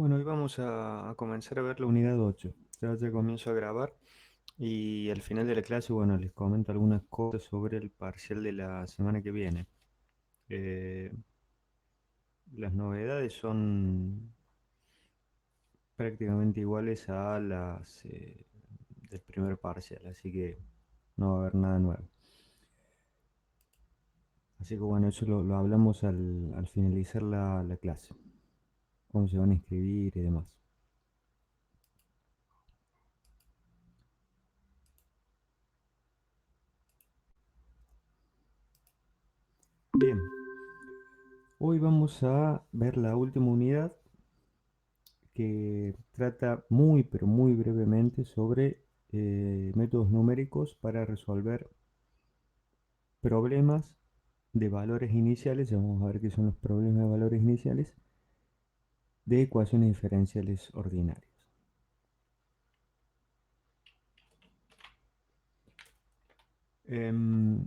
Bueno, hoy vamos a comenzar a ver la unidad 8. Ya comienzo a grabar y al final de la clase, bueno, les comento algunas cosas sobre el parcial de la semana que viene. Eh, las novedades son prácticamente iguales a las del primer parcial, así que no va a haber nada nuevo. Así que bueno, eso lo hablamos al finalizar la clase, cómo se van a inscribir y demás. Bien, hoy vamos a ver la última unidad que trata muy pero muy brevemente sobre métodos numéricos para resolver problemas de valores iniciales. Vamos a ver qué son los problemas de valores iniciales de ecuaciones diferenciales ordinarias. Em,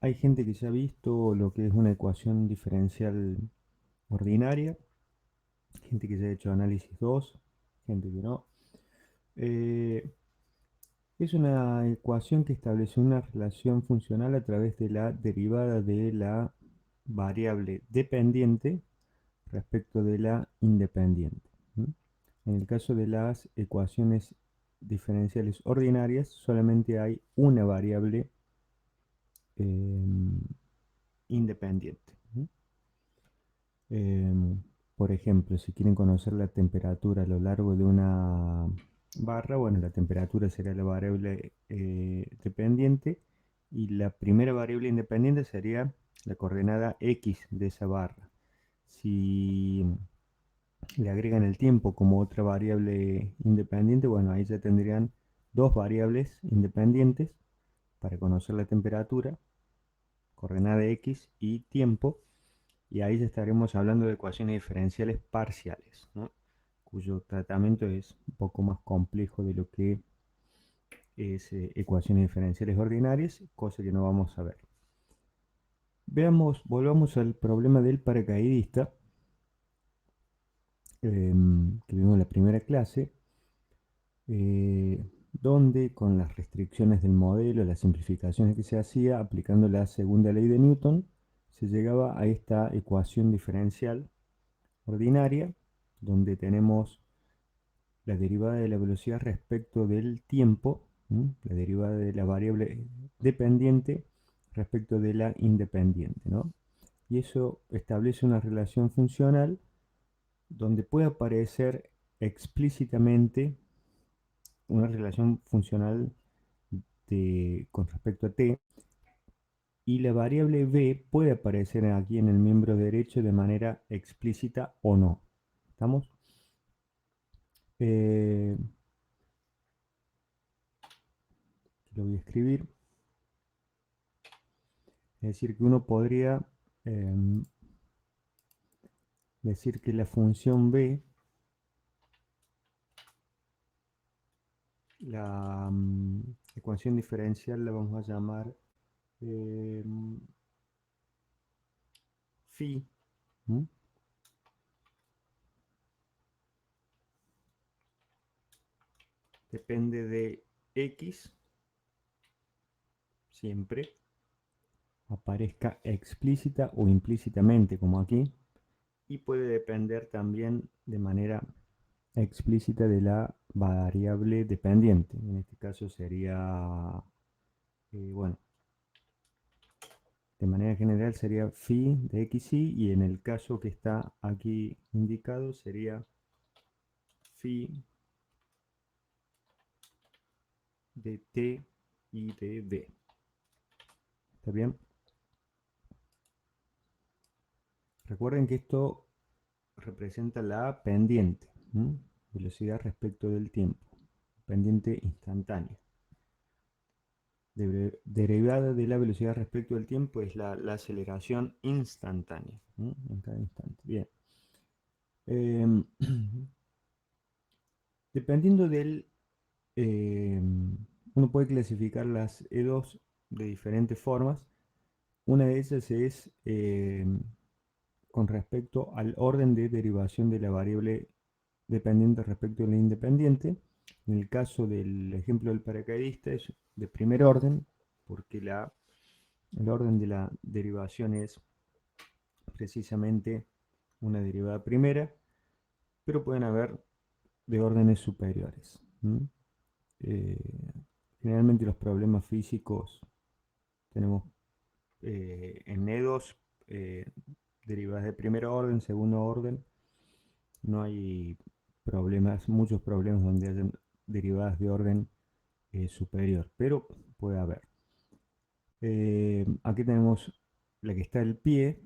Hay gente que ya ha visto lo que es una ecuación diferencial ordinaria, gente que ya ha hecho análisis 2, gente que no. Eh, Es una ecuación que establece una relación funcional a través de la derivada de la variable dependiente respecto de la independiente. ¿Mm? En el caso de las ecuaciones diferenciales ordinarias, solamente hay una variable eh, independiente. ¿Mm? Por ejemplo, si quieren conocer la temperatura a lo largo de una barra, bueno, la temperatura será la variable dependiente y la primera variable independiente sería la coordenada x de esa barra. Si le agregan el tiempo como otra variable independiente, bueno, ahí ya tendrían dos variables independientes para conocer la temperatura, coordenada x y tiempo, y ahí ya estaremos hablando de ecuaciones diferenciales parciales, ¿no? Cuyo tratamiento es un poco más complejo de lo que es ecuaciones diferenciales ordinarias, cosa que no vamos a ver. Veamos, volvamos al problema del paracaidista, que vimos en la primera clase, donde con las restricciones del modelo, las simplificaciones que se hacía, aplicando la segunda ley de Newton, se llegaba a esta ecuación diferencial ordinaria, donde tenemos la derivada de la velocidad respecto del tiempo, la derivada de la variable dependiente respecto de la independiente, ¿no? Y eso establece una relación funcional donde puede aparecer explícitamente una relación funcional con respecto a t, y la variable b puede aparecer aquí en el miembro derecho de manera explícita o no. ¿Estamos? Eh, lo voy a escribir. Es decir, que uno podría em, decir que la función b, la ecuación diferencial la vamos a llamar em, phi, ¿m? Depende de x, siempre, aparezca explícita o implícitamente como aquí, y puede depender también de manera explícita de la variable dependiente. En este caso sería, bueno, de manera general sería phi de xy, y en el caso que está aquí indicado sería phi de t y de d. ¿Está bien? Recuerden que esto representa la pendiente, ¿m? Velocidad respecto del tiempo, pendiente instantánea. Derivada de la velocidad respecto del tiempo es la aceleración instantánea, ¿m? En cada instante. Bien. Em, Dependiendo del... uno puede clasificar las E2 de diferentes formas. Una de ellas es con respecto al orden de derivación de la variable dependiente respecto del independiente. En el caso del ejemplo del paracaidista es de primer orden, porque el orden de la derivación es precisamente una derivada primera, pero pueden haber de órdenes superiores. Eh, Generalmente los problemas físicos tenemos en E2 derivadas de primer orden, segundo orden. No hay problemas, muchos problemas donde hayan derivadas de orden superior, pero puede haber. Aquí tenemos la que está al pie,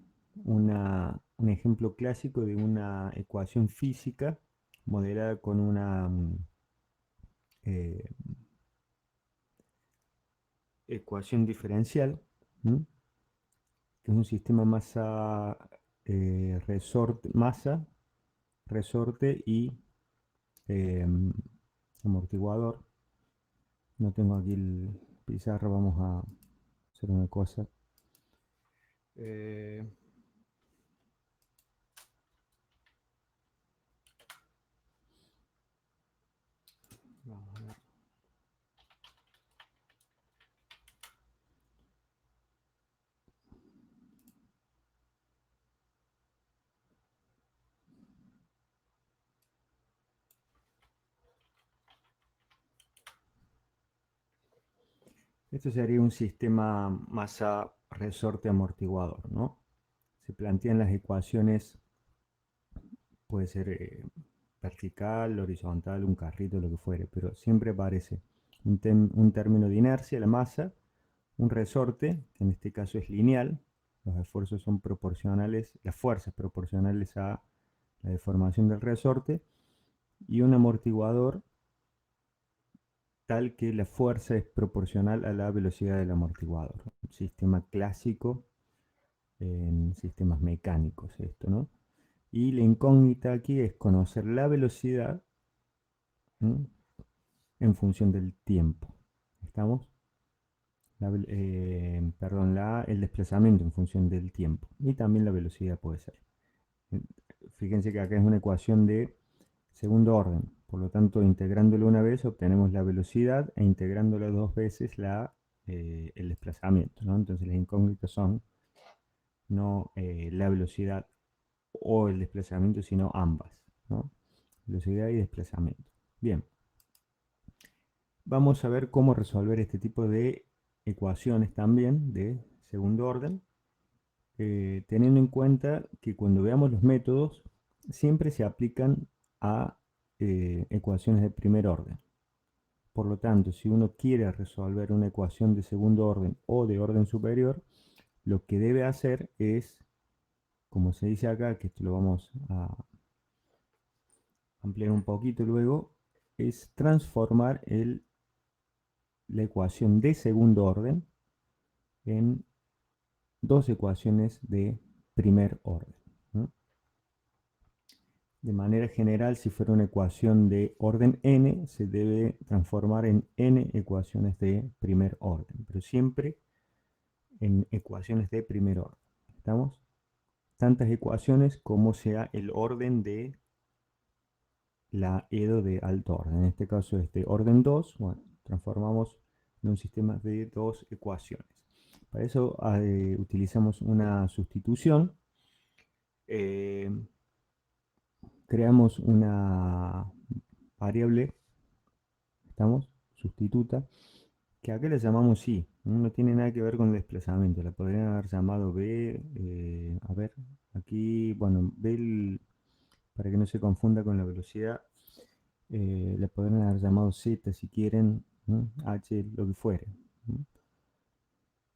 un ejemplo clásico de una ecuación física modelada con una eh, ecuación diferencial, ¿m? Que es un sistema masa, resorte y eh, amortiguador. No tengo aquí el pizarro, vamos a hacer una cosa. Eh, Vamos a ver. Esto sería un sistema masa resorte amortiguador, ¿no? Se plantean las ecuaciones, puede ser vertical, horizontal, un carrito, lo que fuere, pero siempre aparece un término de inercia, la masa, un resorte, que en este caso es lineal, los esfuerzos son proporcionales, las fuerzas proporcionales a la deformación del resorte, y un amortiguador tal que la fuerza es proporcional a la velocidad del amortiguador. Un sistema clásico en sistemas mecánicos esto, ¿no? Y la incógnita aquí es conocer la velocidad, ¿m? En función del tiempo. ¿Estamos? Perdón, el desplazamiento en función del tiempo. Y también la velocidad puede ser. Fíjense que acá es una ecuación de segundo orden. Por lo tanto, integrándolo una vez obtenemos la velocidad e integrándolo dos veces el desplazamiento, ¿no? Entonces las incógnitas son no la velocidad o el desplazamiento, sino ambas, ¿no? Velocidad y desplazamiento. Bien, vamos a ver cómo resolver este tipo de ecuaciones también de segundo orden, teniendo en cuenta que cuando veamos los métodos siempre se aplican a ecuaciones de primer orden. Por lo tanto, si uno quiere resolver una ecuación de segundo orden o de orden superior, lo que debe hacer es, como se dice acá, que esto lo vamos a ampliar un poquito luego, es transformar la ecuación de segundo orden en dos ecuaciones de primer orden, ¿no? De manera general, si fuera una ecuación de orden n, se debe transformar en n ecuaciones de primer orden, pero siempre en ecuaciones de primer orden. ¿Estamos? Tantas ecuaciones como sea el orden de la EDO de alto orden. En este caso es de orden 2. Bueno, transformamos en un sistema de dos ecuaciones. Para eso utilizamos una sustitución. Eh, Creamos una variable, ¿estamos? Sustituta, que acá le llamamos I. No tiene nada que ver con el desplazamiento. La podrían haber llamado B. A ver, aquí, bueno, para que no se confunda con la velocidad, le podrían haber llamado Z si quieren, ¿no? H, lo que fuere, ¿no?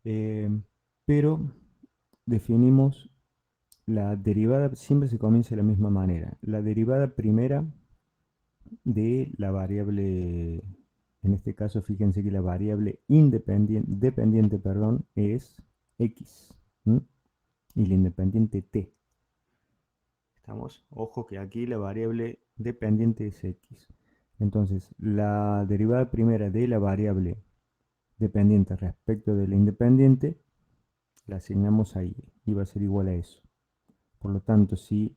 Eh, pero definimos la derivada, siempre se comienza de la misma manera. La derivada primera de la variable, en este caso fíjense que la variable dependiente, perdón, es x, ¿m? Y la independiente t. ¿Estamos? Ojo que aquí la variable dependiente es x. Entonces, la derivada primera de la variable dependiente respecto de la independiente la asignamos ahí y va a ser igual a eso. Por lo tanto, si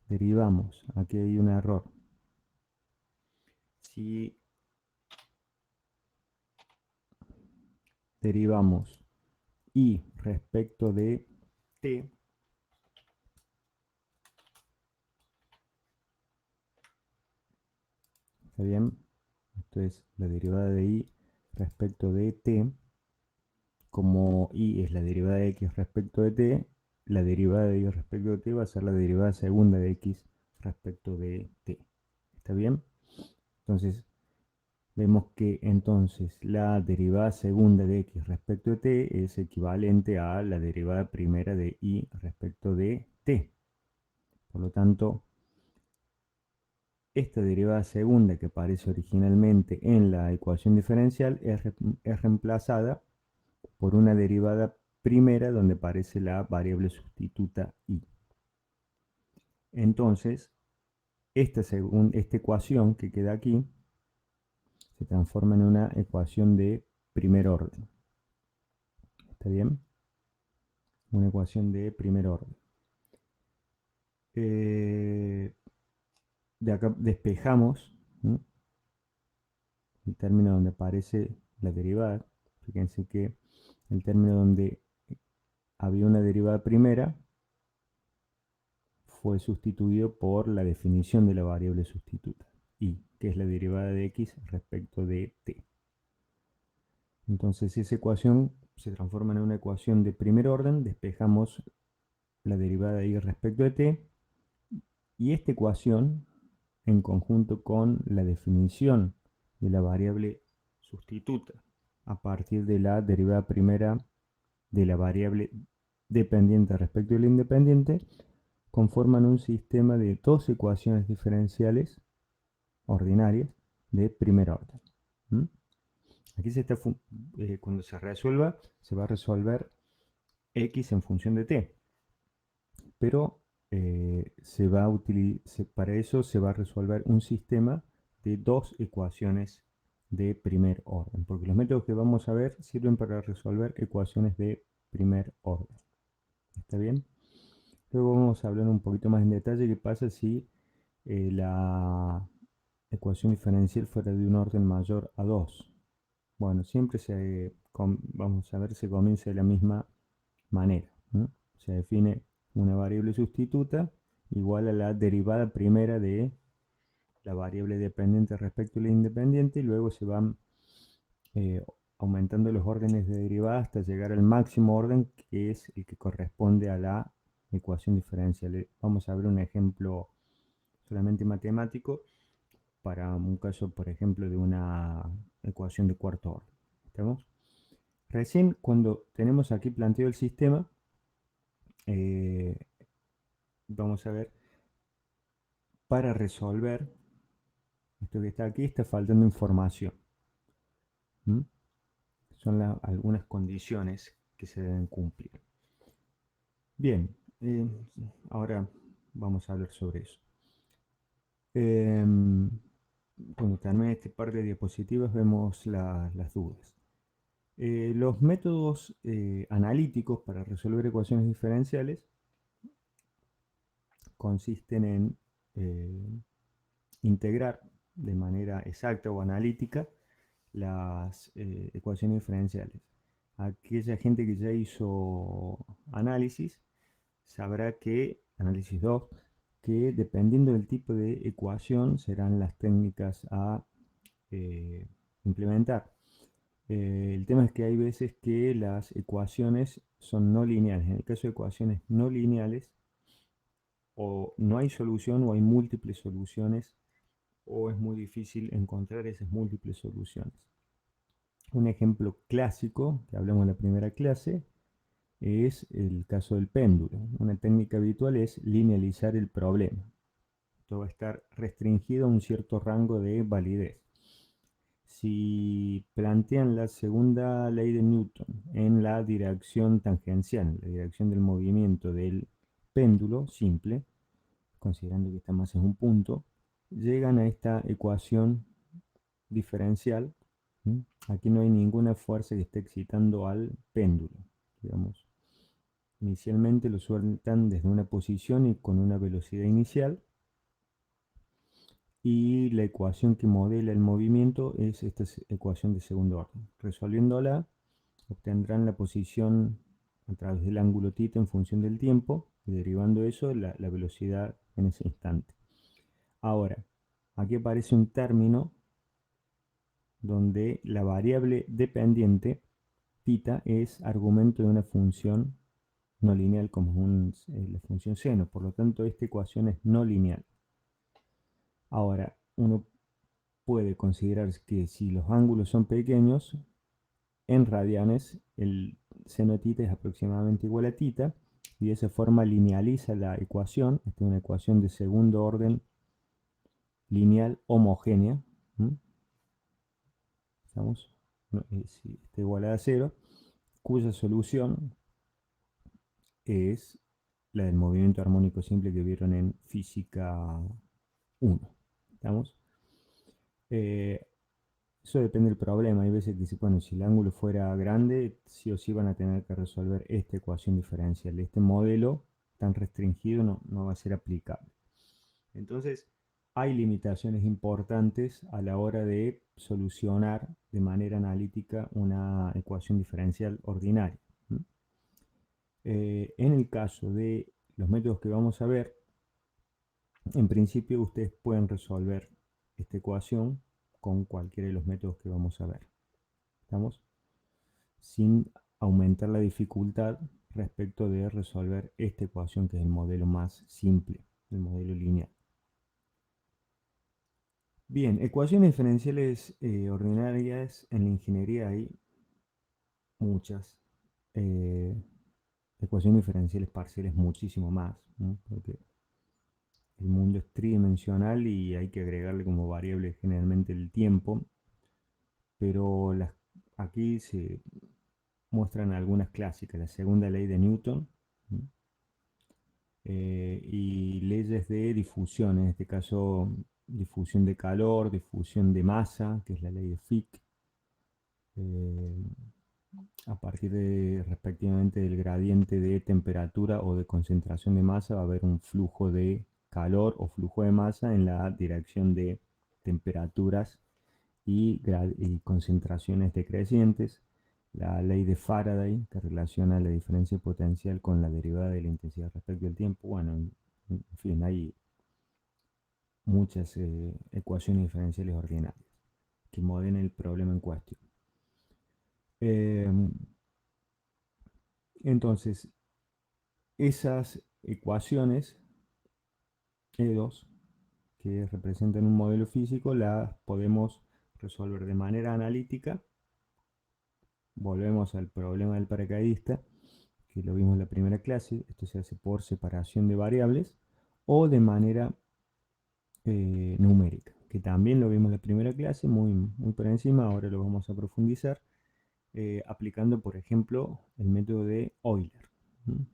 derivamos, aquí hay un error, si derivamos y respecto de t, ¿está bien? Esto es la derivada de y respecto de t. Como y es la derivada de x respecto de t, la derivada de y respecto de t va a ser la derivada segunda de x respecto de t. ¿Está bien? Entonces, vemos que entonces la derivada segunda de x respecto de t es equivalente a la derivada primera de y respecto de t. Por lo tanto, esta derivada segunda que aparece originalmente en la ecuación diferencial es reemplazada por una derivada primera donde aparece la variable sustituta y. Entonces, esta ecuación que queda aquí se transforma en una ecuación de primer orden. ¿Está bien? Una ecuación de primer orden. De acá despejamos, ¿no?, el término donde aparece la derivada. Fíjense que el término donde había una derivada primera fue sustituido por la definición de la variable sustituta, y, que es la derivada de x respecto de t. Entonces esa ecuación se transforma en una ecuación de primer orden, despejamos la derivada de y respecto de t, y esta ecuación, en conjunto con la definición de la variable sustituta a partir de la derivada primera de la variable dependiente respecto de la independiente, conforman un sistema de dos ecuaciones diferenciales ordinarias de primer orden. ¿Mm? Aquí cuando se resuelva, se va a resolver x en función de t, pero para eso se va a resolver un sistema de dos ecuaciones de primer orden, porque los métodos que vamos a ver sirven para resolver ecuaciones de primer orden. ¿Está bien? Luego vamos a hablar un poquito más en detalle qué pasa si la ecuación diferencial fuera de un orden mayor a 2. Bueno, siempre vamos a ver, se comienza de la misma manera, ¿no? Se define una variable sustituta igual a la derivada primera de la variable dependiente respecto a la independiente, y luego se van eh, aumentando los órdenes de derivada hasta llegar al máximo orden, que es el que corresponde a la ecuación diferencial. Vamos a ver un ejemplo solamente matemático para un caso, por ejemplo, de una ecuación de cuarto orden. ¿Estamos? Recién cuando tenemos aquí planteado el sistema, eh, vamos a ver, para resolver esto que está aquí, está faltando información. ¿Mm? Son algunas condiciones que se deben cumplir. Bien, ahora vamos a hablar sobre eso. Cuando termine este par de diapositivas vemos las dudas. Los métodos analíticos para resolver ecuaciones diferenciales consisten en integrar de manera exacta o analítica las ecuaciones diferenciales. Aquella gente que ya hizo análisis sabrá que, análisis 2, que dependiendo del tipo de ecuación serán las técnicas a implementar. El tema es que hay veces que las ecuaciones son no lineales. En el caso de ecuaciones no lineales, o no hay solución o hay múltiples soluciones, o es muy difícil encontrar esas múltiples soluciones. Un ejemplo clásico que hablamos en la primera clase es el caso del péndulo. Una técnica habitual es linealizar el problema. Esto va a estar restringido a un cierto rango de validez. Si plantean la segunda ley de Newton en la dirección tangencial, la dirección del movimiento del péndulo simple, considerando que esta masa es un punto, llegan a esta ecuación diferencial. ¿Mm? Aquí no hay ninguna fuerza que esté excitando al péndulo. Digamos, inicialmente lo sueltan desde una posición y con una velocidad inicial, y la ecuación que modela el movimiento es esta ecuación de segundo orden. Resolviéndola, obtendrán la posición a través del ángulo θ en función del tiempo, y derivando eso, la velocidad en ese instante. Ahora, aquí aparece un término donde la variable dependiente, θ, es argumento de una función no lineal como es la función seno. Por lo tanto, esta ecuación es no lineal. Ahora, uno puede considerar que si los ángulos son pequeños, en radianes el seno de θ es aproximadamente igual a θ, y de esa forma linealiza la ecuación. Esta es una ecuación de segundo orden lineal homogénea. ¿Estamos? Si está igualada a 0, cuya solución es la del movimiento armónico simple que vieron en física 1. ¿Estamos? Eh, Eso depende del problema. Hay veces que bueno, si el ángulo fuera grande, sí o sí van a tener que resolver esta ecuación diferencial. Este modelo tan restringido no va a ser aplicable. Entonces, hay limitaciones importantes a la hora de solucionar de manera analítica una ecuación diferencial ordinaria. En el caso de los métodos que vamos a ver, en principio ustedes pueden resolver esta ecuación con cualquiera de los métodos que vamos a ver. ¿Estamos? Sin aumentar la dificultad respecto de resolver esta ecuación, que es el modelo más simple, el modelo lineal. Bien, ecuaciones diferenciales ordinarias en la ingeniería hay muchas. Eh, Ecuaciones diferenciales parciales muchísimo más, ¿no? Porque el mundo es tridimensional y hay que agregarle como variable generalmente el tiempo, pero aquí se muestran algunas clásicas: la segunda ley de Newton, ¿no? Y leyes de difusión, en este caso difusión de calor, difusión de masa, que es la ley de Fick. A partir de respectivamente del gradiente de temperatura o de concentración de masa, va a haber un flujo de calor o flujo de masa en la dirección de temperaturas y concentraciones decrecientes. La ley de Faraday, que relaciona la diferencia potencial con la derivada de la intensidad respecto al tiempo. Bueno, en fin, hay muchas ecuaciones diferenciales ordinarias que modelan el problema en cuestión. Entonces, esas ecuaciones E2 que representan un modelo físico las podemos resolver de manera analítica. Volvemos al problema del paracaidista, que lo vimos en la primera clase. Esto se hace por separación de variables o de manera numérica, que también lo vimos en la primera clase, muy por encima. Ahora lo vamos a profundizar aplicando, por ejemplo, el método de Euler.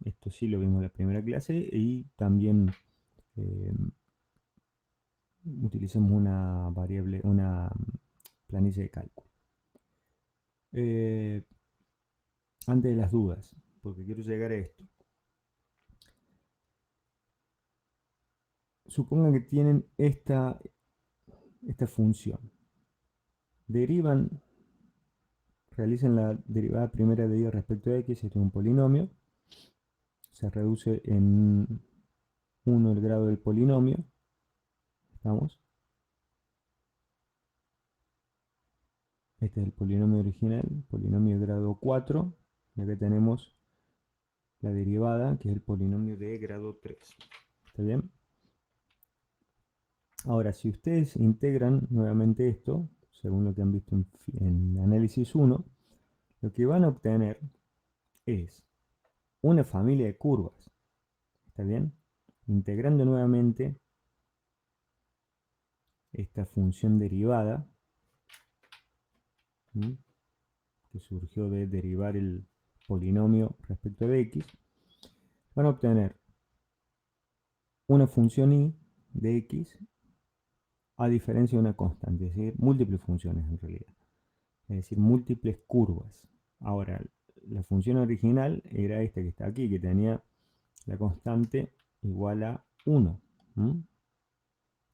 Esto sí lo vimos en la primera clase, y también eh, utilizamos una variable, una planilla de cálculo. Antes de las dudas, porque quiero llegar a esto. Supongan que tienen esta función. Realizan la derivada primera de y respecto a x. Este es un polinomio. Se reduce en 1 el grado del polinomio. ¿Estamos? Este es el polinomio original, polinomio de grado 4. Y acá tenemos la derivada, que es el polinomio de grado 3. ¿Está bien? Ahora, si ustedes integran nuevamente esto, según lo que han visto en análisis 1, lo que van a obtener es una familia de curvas. ¿Está bien? Integrando nuevamente esta función derivada, ¿sí?, que surgió de derivar el polinomio respecto de x, van a obtener una función y de x a diferencia de una constante, es decir, múltiples funciones en realidad, es decir, múltiples curvas. Ahora, la función original era esta que está aquí, que tenía la constante igual a 1.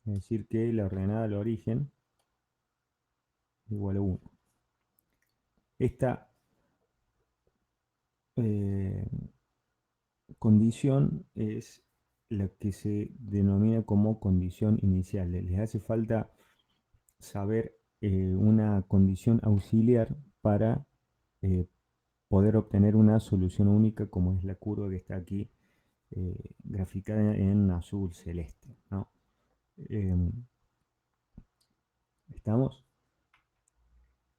Es decir, que la ordenada al origen igual a 1. Esta eh, condición es la que se denomina como condición inicial. Les hace falta saber una condición auxiliar para eh, poder obtener una solución única como es la curva que está aquí graficada en azul celeste, ¿no? Em, ¿Estamos?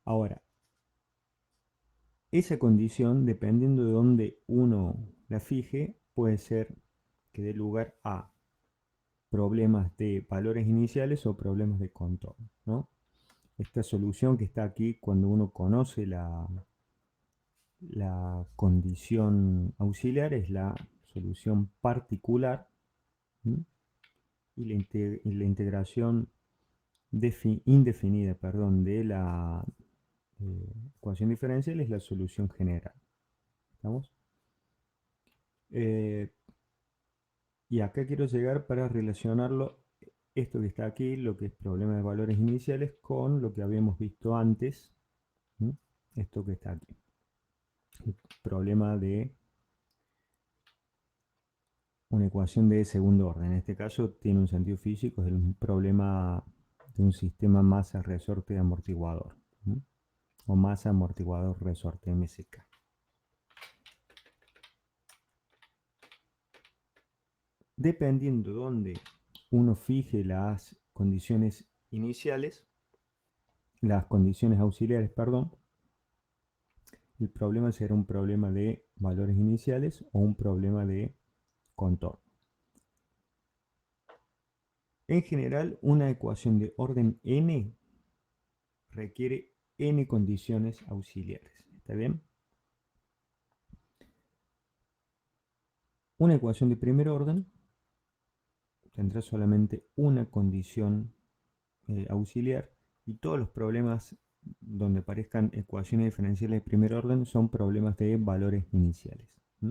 Ahora, esa condición, dependiendo de dónde uno la fije, puede ser que dé lugar a problemas de valores iniciales o problemas de contorno, ¿no? Esta solución que está aquí, cuando uno conoce la condición auxiliar, es la solución particular. ¿Mm? Y la integración indefinida, perdón, de la ecuación diferencial es la solución general. ¿Estamos? Eh, y acá quiero llegar para relacionarlo, esto que está aquí, lo que es problema de valores iniciales, con lo que habíamos visto antes, ¿Mm? Esto que está aquí. El problema de una ecuación de segundo orden. En este caso tiene un sentido físico, es un problema de un sistema masa resorte amortiguador. ¿Mm? O masa amortiguador resorte MSK. Dependiendo de dónde uno fije las condiciones iniciales, las condiciones auxiliares, perdón, el problema será un problema de valores iniciales o un problema de contorno. En general, una ecuación de orden n requiere n condiciones auxiliares. ¿Está bien? Una ecuación de primer orden tendrá solamente una condición auxiliar y todos los problemas donde aparezcan ecuaciones diferenciales de primer orden son problemas de valores iniciales. ¿Mm?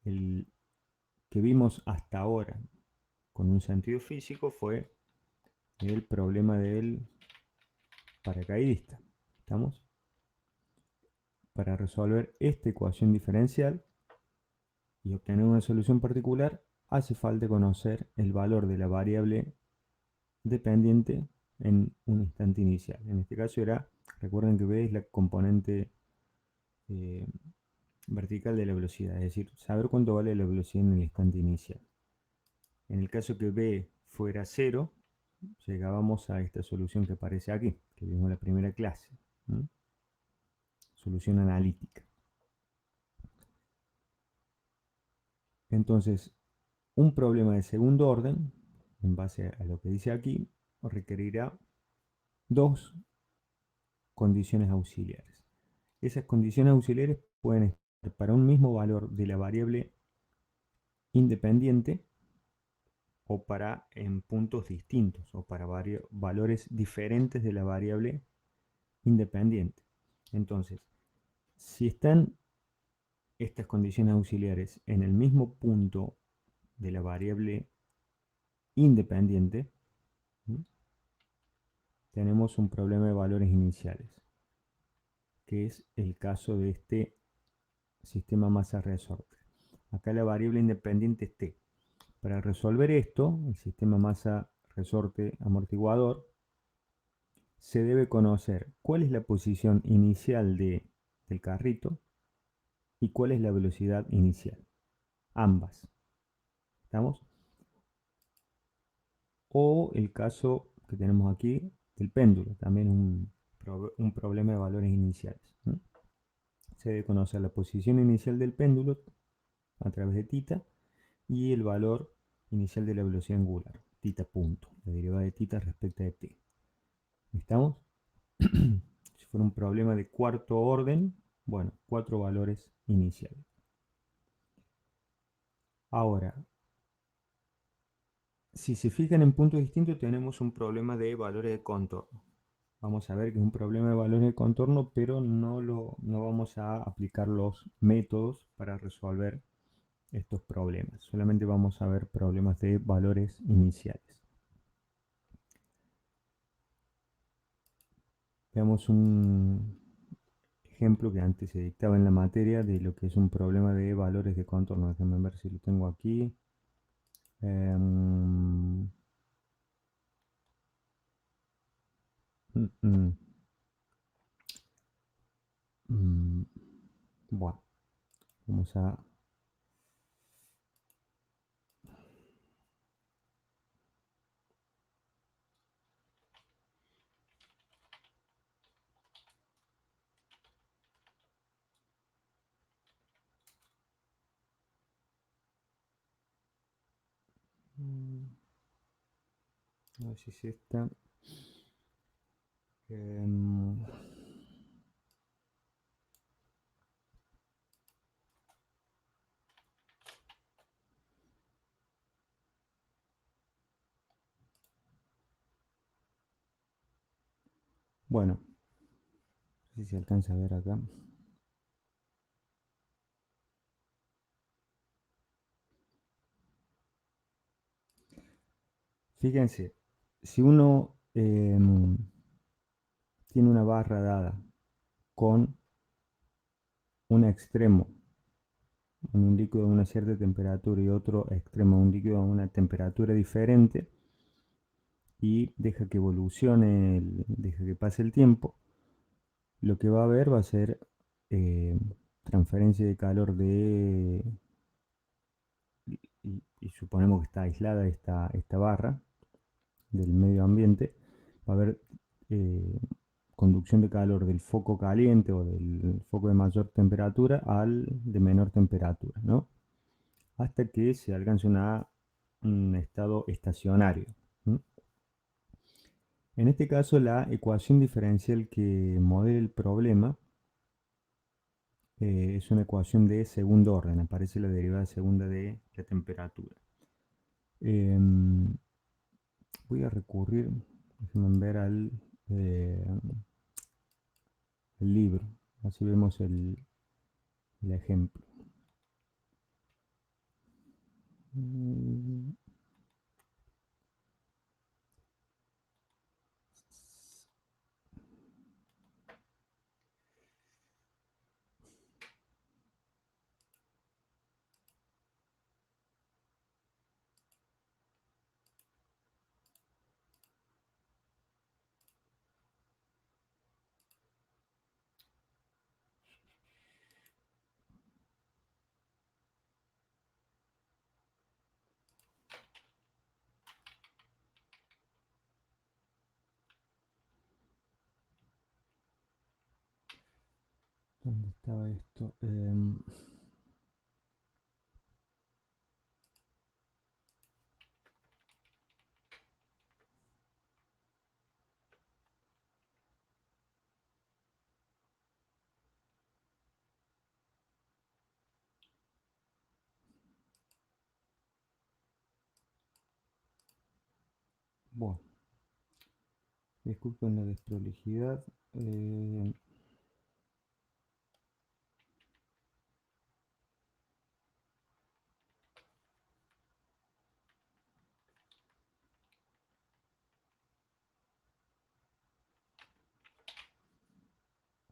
El que vimos hasta ahora con un sentido físico fue el problema del paracaidista. ¿Estamos? Para resolver esta ecuación diferencial y obtener una solución particular, hace falta conocer el valor de la variable dependiente en un instante inicial. En este caso era, recuerden que B es la componente eh, vertical de la velocidad, es decir, saber cuánto vale la velocidad en el instante inicial. En el caso que B fuera 0, llegábamos a esta solución que aparece aquí, que vimos en la primera clase. ¿Mm? Solución analítica. Entonces, un problema de segundo orden, en base a lo que dice aquí, requerirá dos condiciones auxiliares. Esas condiciones auxiliares pueden estar para un mismo valor de la variable independiente o para en puntos distintos o para valores diferentes de la variable independiente. Entonces, si están estas condiciones auxiliares en el mismo punto de la variable independiente, ¿sí? Tenemos un problema de valores iniciales, que es el caso de este sistema masa-resorte. Acá la variable independiente es t. Para resolver esto, el sistema masa-resorte amortiguador, se debe conocer cuál es la posición inicial del carrito y cuál es la velocidad inicial. Ambas. ¿Estamos? O el caso que tenemos aquí del péndulo, también un problema de valores iniciales. ¿No? Se debe conocer la posición inicial del péndulo a través de θ y el valor inicial de la velocidad angular, θ punto, la derivada de θ respecto de t. ¿Estamos? Si fuera un problema de cuarto orden, bueno, cuatro valores iniciales. Ahora, si se fijan en puntos distintos, tenemos un problema de valores de contorno. Vamos a ver que es un problema de valores de contorno, pero no vamos a aplicar los métodos para resolver estos problemas. Solamente vamos a ver problemas de valores iniciales. Veamos un ejemplo que antes se dictaba en la materia de lo que es un problema de valores de contorno. Déjenme ver si lo tengo aquí. Em, mm, mm, mm, bueno, vamos a... mm, a ver si es esta. Em, bueno, no sé si se alcanza a ver acá. Fíjense, si uno tiene una barra dada con un extremo, un líquido a una cierta temperatura y otro extremo, un líquido a una temperatura diferente, y deja que evolucione, deja que pase el tiempo, lo que va a haber va a ser eh, transferencia de calor y suponemos que está aislada esta barra del medio ambiente, va a haber eh, conducción de calor del foco caliente o del foco de mayor temperatura al de menor temperatura, ¿no? Hasta que se alcance un estado estacionario. ¿Mm? En este caso, la ecuación diferencial que modela el problema es una ecuación de segundo orden, aparece la derivada segunda de la temperatura. Em, Voy a recurrir, déjenme ver eh, al libro, así vemos el ejemplo. Mm, ¿Dónde estaba esto? Bueno, disculpen la desprolijidad.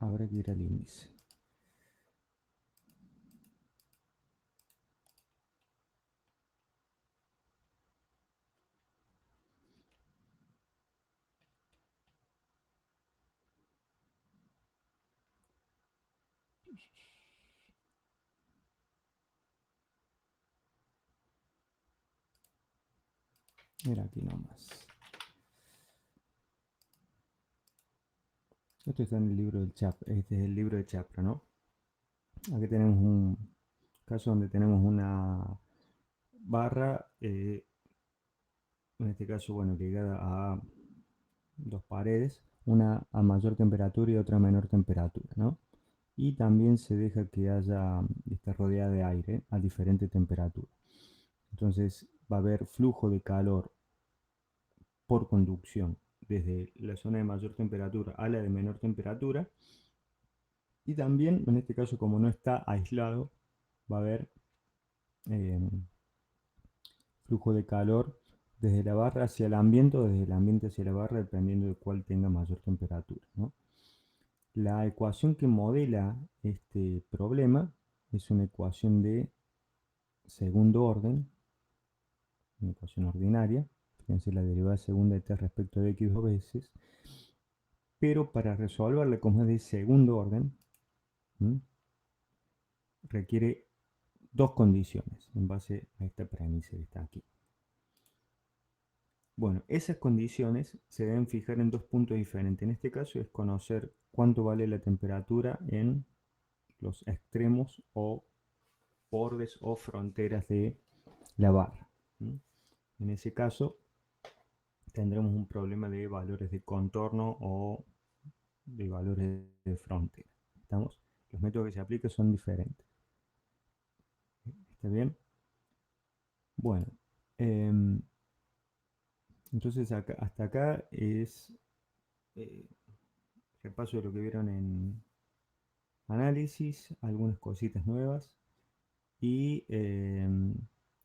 Habrá que ir al índice. Mira aquí nomás. Esto está en el libro del Chapra. Este es el libro de Chapra, ¿no? Aquí tenemos un caso donde tenemos una barra, en este caso, bueno, ligada a dos paredes, una a mayor temperatura y otra a menor temperatura, ¿no? Y también se deja que esté rodeada de aire a diferente temperatura. Entonces va a haber flujo de calor por conducción desde la zona de mayor temperatura a la de menor temperatura. Y también, en este caso, como no está aislado, va a haber eh, flujo de calor desde la barra hacia el ambiente o desde el ambiente hacia la barra, dependiendo de cuál tenga mayor temperatura, ¿no? La ecuación que modela este problema es una ecuación de segundo orden, una ecuación ordinaria. Fíjense la derivada segunda de t respecto de x dos veces. Pero para resolverla como es de segundo orden, ¿m? requiere dos condiciones en base a esta premisa que está aquí. Bueno, esas condiciones se deben fijar en dos puntos diferentes. En este caso es conocer cuánto vale la temperatura en los extremos o bordes o fronteras de la barra. En ese caso tendremos un problema de valores de contorno o de valores de frontera. ¿Estamos? Los métodos que se aplican son diferentes. ¿Está bien? Bueno, entonces hasta acá es eh, repaso de lo que vieron en análisis, algunas cositas nuevas y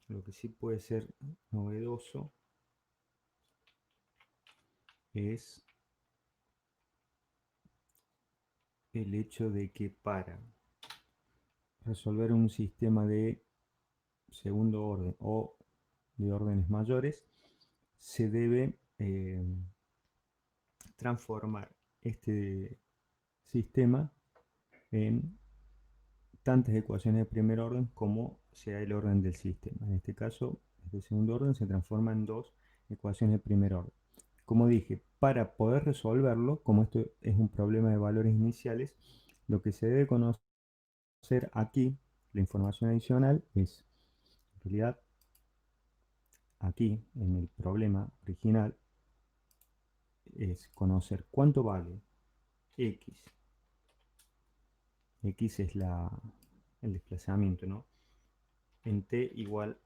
lo que sí puede ser novedoso es el hecho de que para resolver un sistema de segundo orden o de órdenes mayores se debe transformar este sistema en tantas ecuaciones de primer orden como sea el orden del sistema. En este caso, este segundo orden se transforma en dos ecuaciones de primer orden. Como dije, para poder resolverlo, como esto es un problema de valores iniciales, lo que se debe conocer aquí, la información adicional, es en realidad aquí en el problema original, es conocer cuánto vale x. X es el desplazamiento, ¿no? En t igual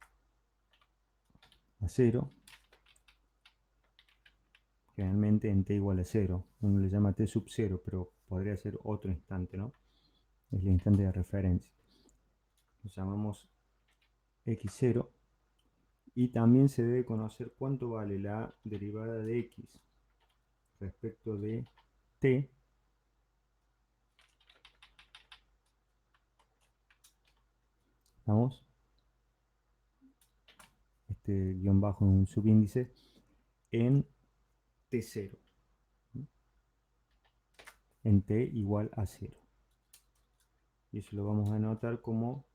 a 0, generalmente en t igual a 0. Uno le llama t sub 0, pero podría ser otro instante, ¿no? Es el instante de referencia. Lo llamamos x0 y también se debe conocer cuánto vale la derivada de x respecto de t. ¿Estamos? Este guión bajo es un subíndice en t0, en t igual a 0. Y eso lo vamos a anotar como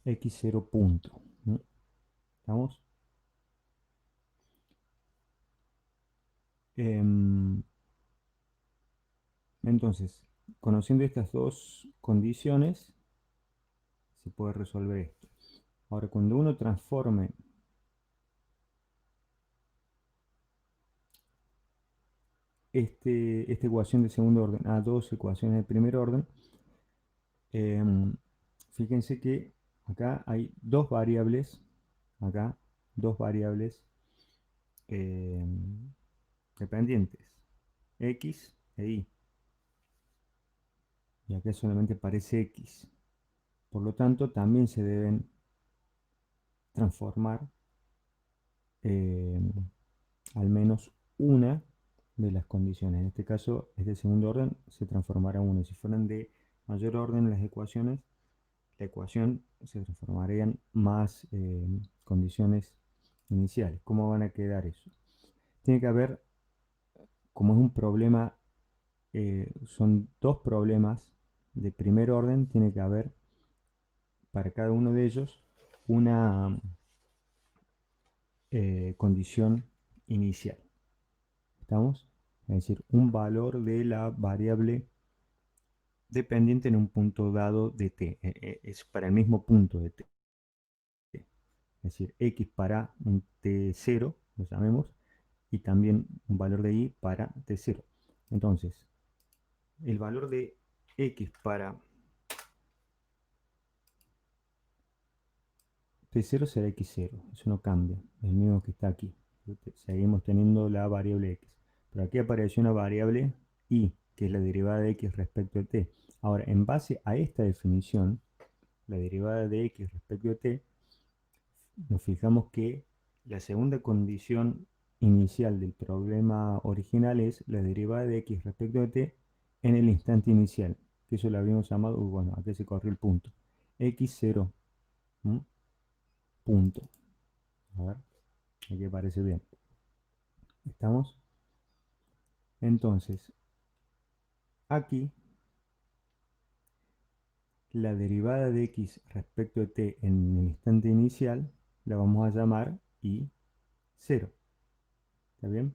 x0 punto. ¿Estamos? Entonces, conociendo estas dos condiciones, se puede resolver esto. Ahora, cuando uno transforme esta ecuación de segundo orden a dos ecuaciones de primer orden, fíjense que acá hay dos variables, acá, dos variables dependientes, x e y. Y acá solamente aparece x. Por lo tanto, también se deben transformar al menos una de las condiciones. En este caso, este segundo orden se transformará a 1. Si fueran de mayor orden las ecuaciones, la ecuación se transformaría en más condiciones iniciales. ¿Cómo van a quedar eso? Tiene que haber, como es un problema, son dos problemas de primer orden, tiene que haber para cada uno de ellos una condición inicial. ¿Estamos? Es decir, un valor de la variable dependiente en un punto dado de t. Es para el mismo punto de t. Es decir, x para un t0, lo llamemos, y también un valor de y para t0. Entonces, el valor de x para t0 será x0. Eso no cambia. Es el mismo que está aquí. Seguimos teniendo la variable x. Pero aquí apareció una variable y, que es la derivada de x respecto de t. Ahora, en base a esta definición, la derivada de x respecto de t, nos fijamos que la segunda condición inicial del problema original es la derivada de x respecto de t en el instante inicial, que eso lo habíamos llamado, bueno, aquí se corrió el punto, x0, punto. A ver, aquí parece bien. ¿Estamos? Entonces, aquí la derivada de x respecto de t en el instante inicial la vamos a llamar y0. ¿Está bien?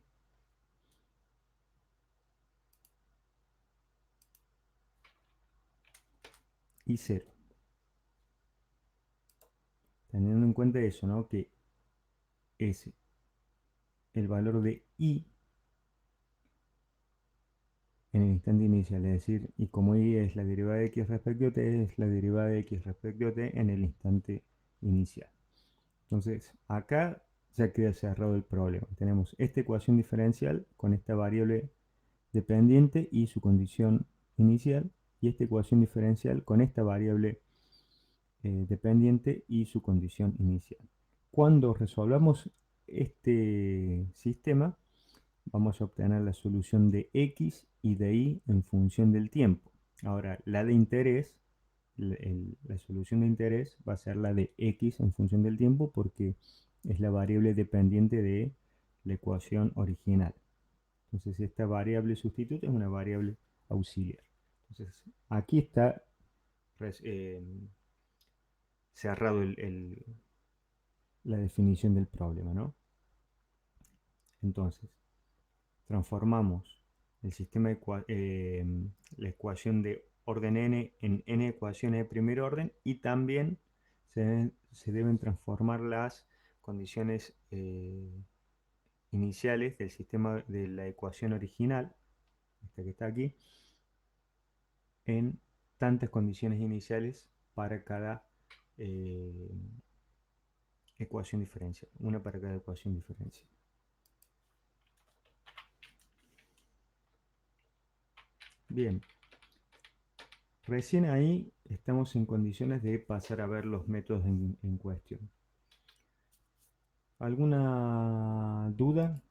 Y0. Teniendo en cuenta eso, ¿no? Que es el valor de y en el instante inicial, es decir, y como y es la derivada de x respecto de t, es la derivada de x respecto de t en el instante inicial. Entonces, acá ya queda cerrado el problema. Tenemos esta ecuación diferencial con esta variable dependiente y su condición inicial, y esta ecuación diferencial con esta variable dependiente y su condición inicial. Cuando resolvamos este sistema, vamos a obtener la solución de x y de y en función del tiempo. Ahora, la de interés, la solución de interés va a ser la de x en función del tiempo porque es la variable dependiente de la ecuación original. Entonces, esta variable sustituta es una variable auxiliar. Entonces, aquí está eh, cerrado la definición del problema, ¿no? Entonces, transformamos el sistema la ecuación de orden n en n ecuaciones de primer orden y también se deben transformar las condiciones iniciales del sistema de la ecuación original, esta que está aquí, en tantas condiciones iniciales para cada eh, ecuación diferencial, una para cada ecuación diferencial. Bien, recién ahí estamos en condiciones de pasar a ver los métodos en cuestión. ¿Alguna duda?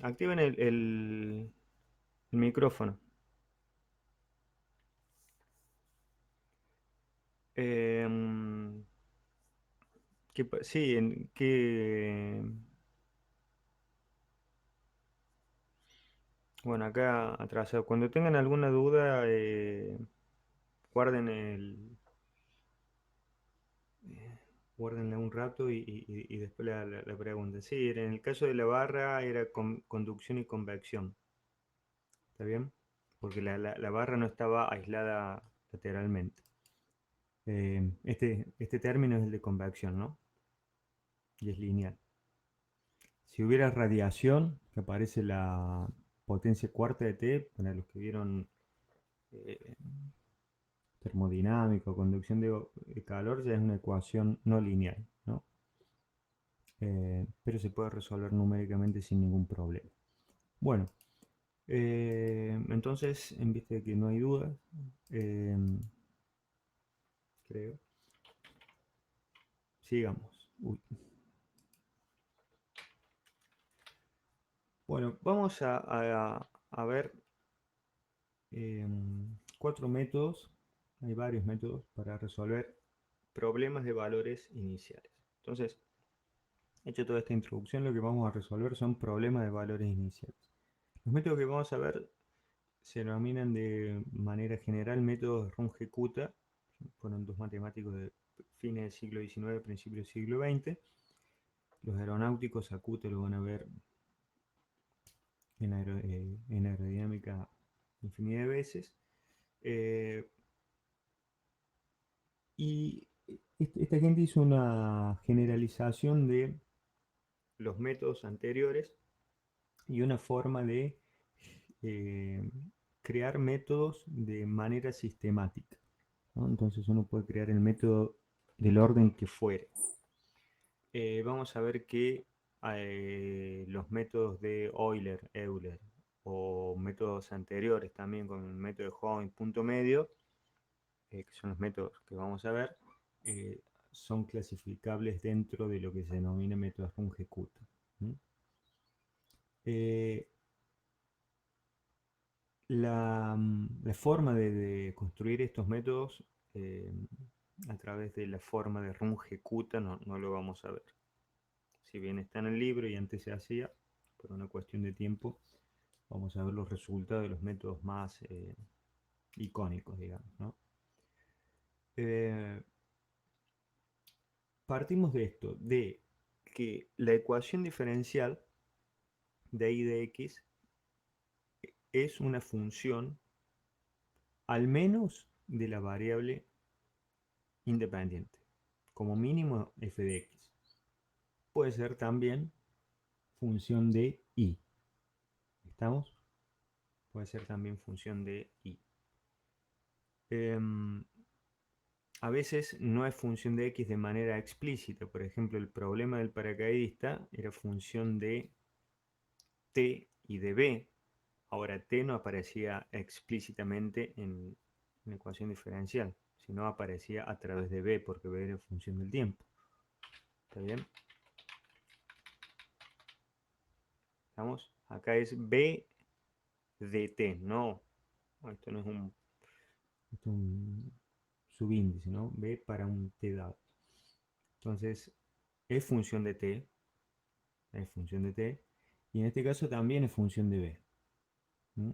Activen el micrófono. Em, sí, bueno, acá atrasado. Cuando tengan alguna duda, guarden guárdenla un rato y después la pregunten. Sí, en el caso de la barra era conducción y convección. ¿Está bien? Porque la barra no estaba aislada lateralmente. Este término es el de convección, ¿no? Y es lineal. Si hubiera radiación, que aparece la potencia cuarta de T, para los que vieron eh, termodinámica o conducción de calor, ya es una ecuación no lineal, ¿no? Pero se puede resolver numéricamente sin ningún problema. Bueno, entonces, en vista de que no hay dudas, eh, creo, sigamos. Uy. Bueno, vamos a ver cuatro métodos. Hay varios métodos para resolver problemas de valores iniciales. Entonces, hecho toda esta introducción, lo que vamos a resolver son problemas de valores iniciales. Los métodos que vamos a ver se denominan de manera general métodos de Runge-Kutta. Fueron dos matemáticos de fines del siglo XIX, principios del siglo XX. Los aeronáuticos a Kutta lo van a ver en aerodinámica infinidad de veces. Eh, y esta gente hizo una generalización de los métodos anteriores y una forma de eh, crear métodos de manera sistemática, ¿no? Entonces uno puede crear el método del orden que fuere. Vamos a ver que los métodos de Euler, o métodos anteriores también con el método de Hom y punto medio, que son los métodos que vamos a ver, eh, son clasificables dentro de lo que se denomina método Runge-Kutta. Eh, la forma de construir estos métodos eh, a través de la forma de Runge-Kutta no lo vamos a ver. Si bien está en el libro y antes se hacía, por una cuestión de tiempo, vamos a ver los resultados de los métodos más icónicos, digamos, ¿no? Eh, Partimos de esto, de que la ecuación diferencial de y de x es una función al menos de la variable independiente, como mínimo f de x. Puede ser también función de y. ¿Estamos? Puede ser también función de y. A veces no es función de x de manera explícita. Por ejemplo, el problema del paracaidista era función de t y de b. Ahora t no aparecía explícitamente en la ecuación diferencial, sino aparecía a través de b, porque b era función del tiempo. ¿Está bien? ¿Estamos? Acá es b de t, no. Esto no es un subíndice, ¿no? B para un t dado. Entonces, es función de t, y en este caso también es función de b. ¿Mm?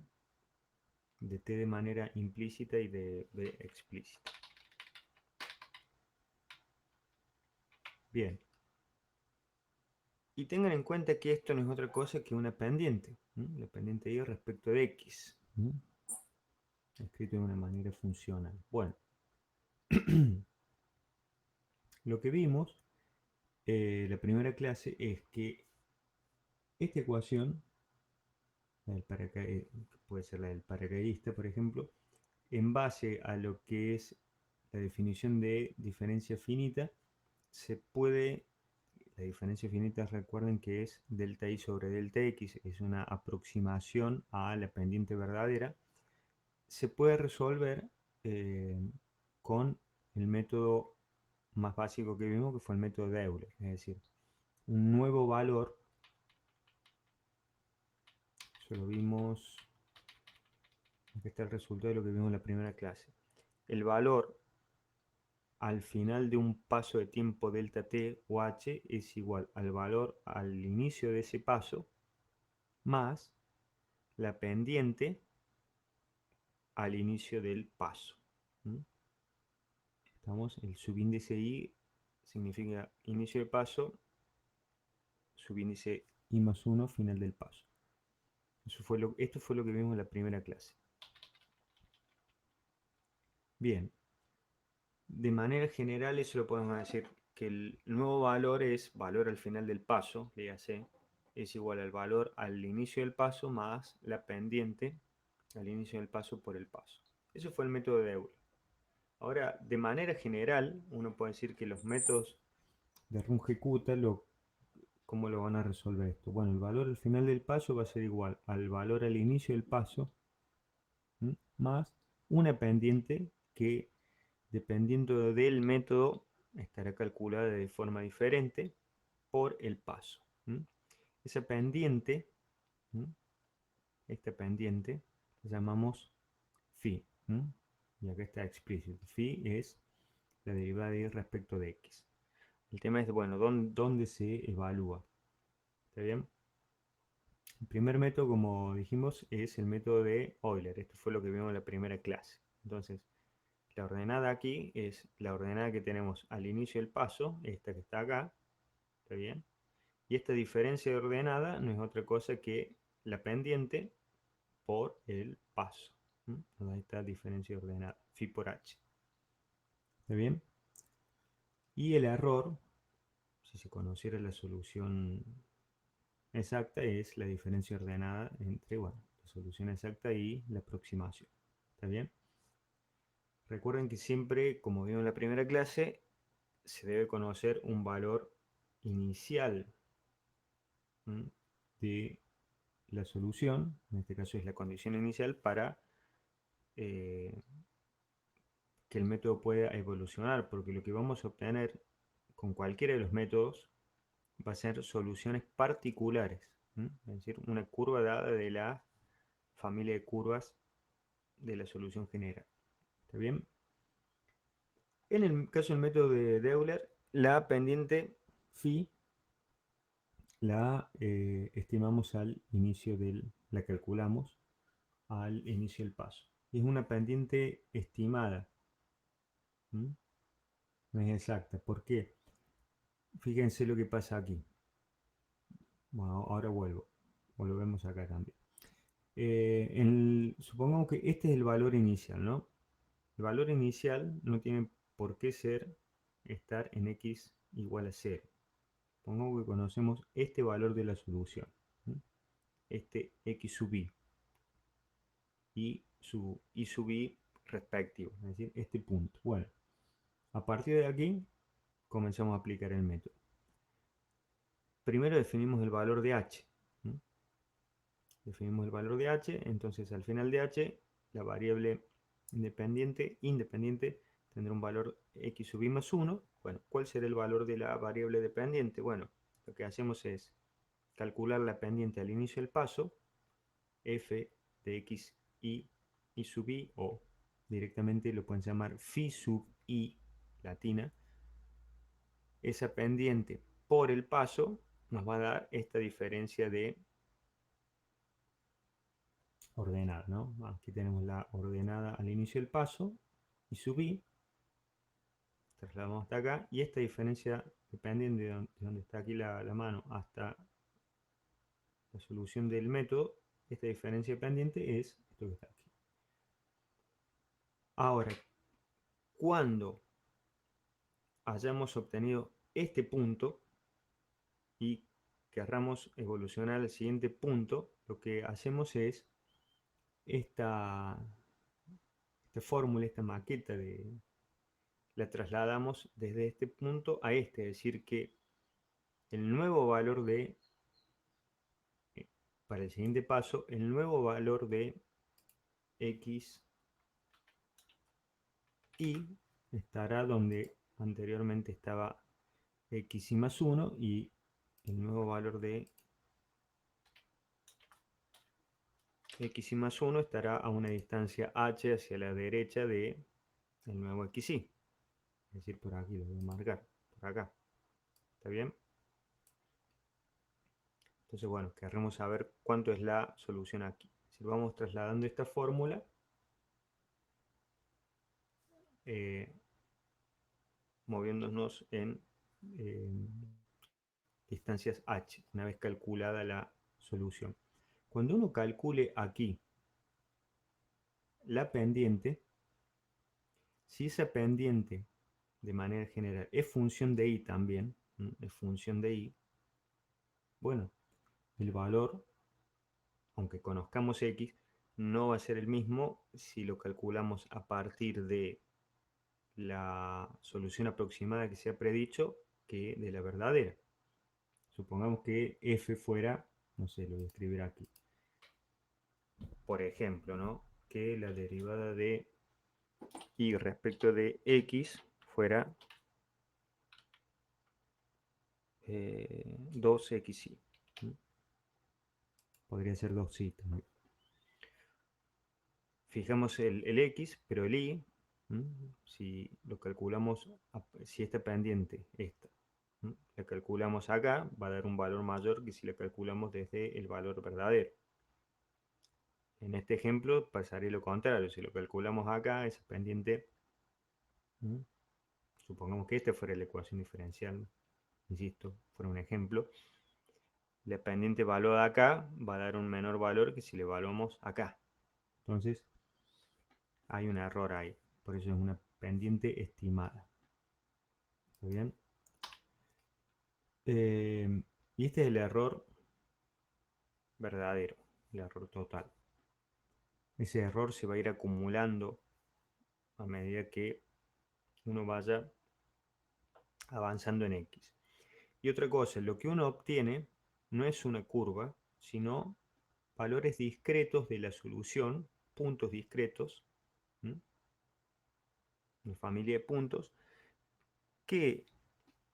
De t de manera implícita y de b explícita. Bien. Y tengan en cuenta que esto no es otra cosa que una pendiente. La pendiente y respecto de x. Escrito de una manera funcional. Bueno. Lo que vimos la primera clase es que esta ecuación, puede ser la del paracaidista, por ejemplo, en base a lo que es la definición de diferencia finita, se puede, la diferencia finita recuerden que es delta i sobre delta x, es una aproximación a la pendiente verdadera, se puede resolver eh, con el método más básico que vimos, que fue el método de Euler, es decir, un nuevo valor, eso lo vimos, aquí está el resultado de lo que vimos en la primera clase. El valor al final de un paso de tiempo delta t o h es igual al valor al inicio de ese paso más la pendiente al inicio del paso. ¿Estamos? El subíndice i significa inicio de paso, subíndice i más 1 final del paso. Esto fue lo que vimos en la primera clase. Bien, de manera general eso lo podemos decir que el nuevo valor es valor al final del paso, dígase, es igual al valor al inicio del paso más la pendiente al inicio del paso por el paso. Eso fue el método de Euler. Ahora, de manera general, uno puede decir que los métodos de Runge-Kutta, ¿cómo lo van a resolver esto? Bueno, el valor al final del paso va a ser igual al valor al inicio del paso más una pendiente que, dependiendo del método, estará calculada de forma diferente por el paso. Esa pendiente, esta pendiente, la llamamos phi. Y acá está explícito. Phi es la derivada de y respecto de x. El tema es, bueno, ¿dónde se evalúa? ¿Está bien? El primer método, como dijimos, es el método de Euler. Esto fue lo que vimos en la primera clase. Entonces, la ordenada aquí es la ordenada que tenemos al inicio del paso, esta que está acá, ¿está bien? Y esta diferencia de ordenada no es otra cosa que la pendiente por el paso. Ahí está diferencia de ordenada, phi por h. ¿Está bien? Y el error, si se conociera la solución exacta, es la diferencia ordenada entre, bueno, la solución exacta y la aproximación. ¿Está bien? Recuerden que siempre, como vimos en la primera clase, se debe conocer un valor inicial de la solución, en este caso es la condición inicial, para eh, que el método pueda evolucionar, porque lo que vamos a obtener con cualquiera de los métodos va a ser soluciones particulares, es decir, una curva dada de la familia de curvas de la solución general. ¿Está bien? En el caso del método de Euler, la pendiente phi la estimamos al inicio la calculamos al inicio del paso. Es una pendiente estimada, ¿m? No es exacta. ¿Por qué? Fíjense lo que pasa aquí. Bueno, ahora vuelvo. Volvemos acá también. Supongamos que este es el valor inicial, ¿no? El valor inicial no tiene por qué estar en x igual a 0. Supongamos que conocemos este valor de la solución, ¿sí? Este x sub i y sub i respectivo, es decir, este punto. Bueno, a partir de aquí comenzamos a aplicar el método. Primero definimos el valor de h. ¿Sí? Definimos el valor de h, entonces al final de h, la variable independiente tendrá un valor x sub i más 1. Bueno, ¿cuál será el valor de la variable dependiente? Bueno, lo que hacemos es calcular la pendiente al inicio del paso, f de x y sub i, o directamente lo pueden llamar phi sub i latina. Esa pendiente por el paso nos va a dar esta diferencia de ordenada, ¿no? Aquí tenemos la ordenada al inicio del paso y subí, trasladamos hasta acá, y esta diferencia dependiendo de donde está aquí la mano hasta la solución del método, esta diferencia pendiente es esto que está aquí. Ahora, cuando hayamos obtenido este punto y querramos evolucionar al siguiente punto, lo que hacemos es esta, esta fórmula, esta maqueta la trasladamos desde este punto a este, es decir que el nuevo valor para el siguiente paso, el nuevo valor de x y estará donde anteriormente estaba x y más 1, y el nuevo valor de x y más 1 estará a una distancia h hacia la derecha de el nuevo x y. Es decir, por aquí lo voy a marcar, por acá. ¿Está bien? Entonces, bueno, queremos saber cuánto es la solución aquí. Si vamos trasladando esta fórmula, eh, moviéndonos en distancias h, una vez calculada la solución. Cuando uno calcule aquí la pendiente, si esa pendiente de manera general es función de i también, es función de i, bueno, el valor, aunque conozcamos x, no va a ser el mismo si lo calculamos a partir de la solución aproximada que se ha predicho que de la verdadera. Supongamos que f fuera, no sé, lo voy a escribir aquí, por ejemplo, ¿no? Que la derivada de y respecto de x fuera 2xy. Podría ser 2y también. Fijamos el x, pero el y, si lo calculamos, si esta pendiente, esta, la calculamos acá, va a dar un valor mayor que si la calculamos desde el valor verdadero. En este ejemplo pasaré lo contrario, si lo calculamos acá, esa pendiente, supongamos que esta fuera la ecuación diferencial, insisto, fuera un ejemplo, la pendiente evaluada acá va a dar un menor valor que si le evaluamos acá. Entonces, hay un error ahí. Por eso es una pendiente estimada. ¿Está bien? Y este es el error verdadero, el error total. Ese error se va a ir acumulando a medida que uno vaya avanzando en X. Y otra cosa, lo que uno obtiene no es una curva, sino valores discretos de la solución, puntos discretos, ¿m? Una familia de puntos, que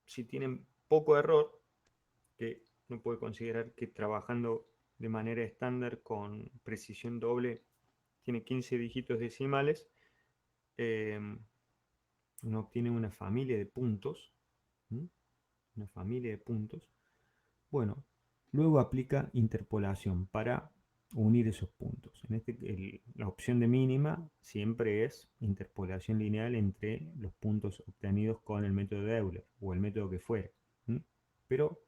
si tienen poco error, que uno puede considerar que trabajando de manera estándar con precisión doble tiene 15 dígitos decimales, eh, uno obtiene una familia de puntos, ¿m? Una familia de puntos. Bueno, luego aplica interpolación para unir esos puntos. La opción de mínima siempre es interpolación lineal entre los puntos obtenidos con el método de Euler o el método que fuera. ¿M? Pero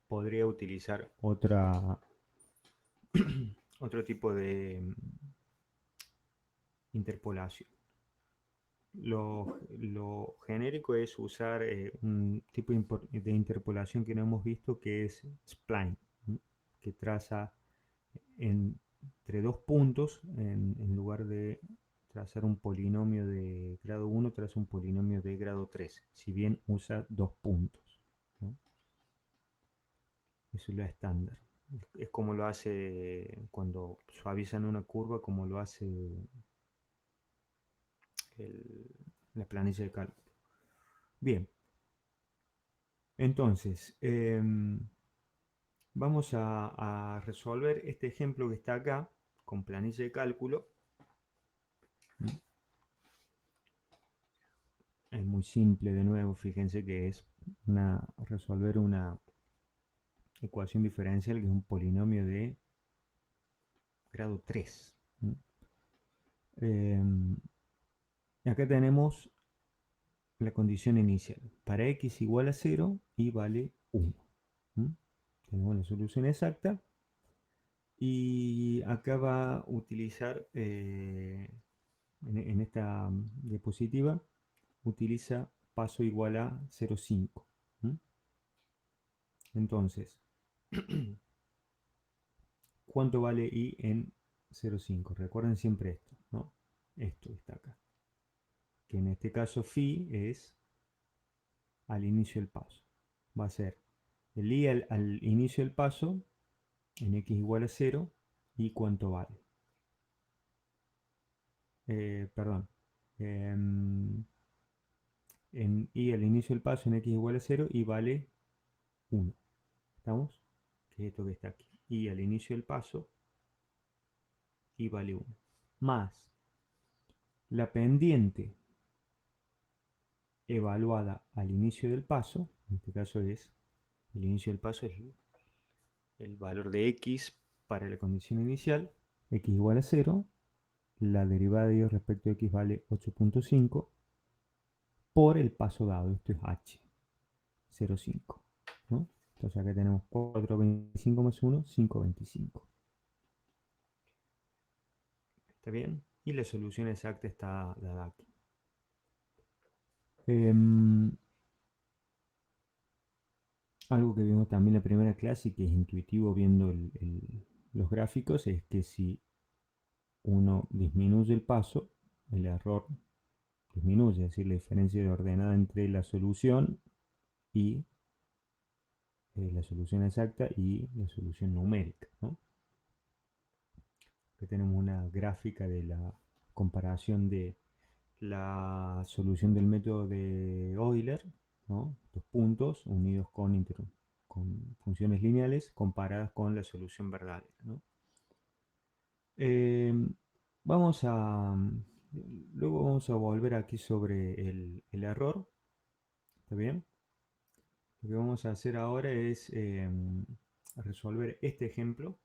podría utilizar otro tipo de interpolación. Lo genérico es usar un tipo de interpolación que no hemos visto, que es spline, ¿m? Que traza entre dos puntos, en lugar de trazar un polinomio de grado 1, traza un polinomio de grado 3, si bien usa dos puntos, ¿no? Eso es lo estándar. Es como lo hace cuando suavizan una curva, como lo hace la planilla de cálculo. Bien, entonces, vamos a resolver este ejemplo que está acá con planilla de cálculo. Es muy simple, de nuevo, fíjense que es resolver una ecuación diferencial que es un polinomio de grado 3. Acá tenemos la condición inicial. Para x igual a 0, y vale 1. Tenemos la solución exacta. Y acá va a utilizar, en esta diapositiva, utiliza paso igual a 0,5. Entonces, ¿cuánto vale i en 0,5? Recuerden siempre esto, ¿no? Esto está acá. Que en este caso phi es al inicio del paso. Va a ser el i al inicio del paso en x igual a 0, y cuánto vale. Perdón. En i al inicio del paso en x igual a 0, y vale 1. ¿Estamos? Que es esto que está aquí. I al inicio del paso, y vale 1. Más la pendiente evaluada al inicio del paso, en este caso es el inicio del paso, es el valor de x para la condición inicial, x igual a 0, la derivada de ello respecto a x vale 8.5 por el paso dado, esto es h, 0,5, ¿no? Entonces acá tenemos 4,25 más 1, 5,25. ¿Está bien? Y la solución exacta está dada aquí. Algo que vimos también en la primera clase y que es intuitivo viendo los gráficos, es que si uno disminuye el paso, el error disminuye, es decir, la diferencia de ordenada entre la solución y la solución exacta y la solución numérica, ¿no? Aquí tenemos una gráfica de la comparación de la solución del método de Euler, ¿no? Los puntos unidos con funciones lineales comparadas con la solución verdadera, ¿no? Eh, vamos a, luego vamos a volver aquí sobre el error, ¿está bien? Lo que vamos a hacer ahora es resolver este ejemplo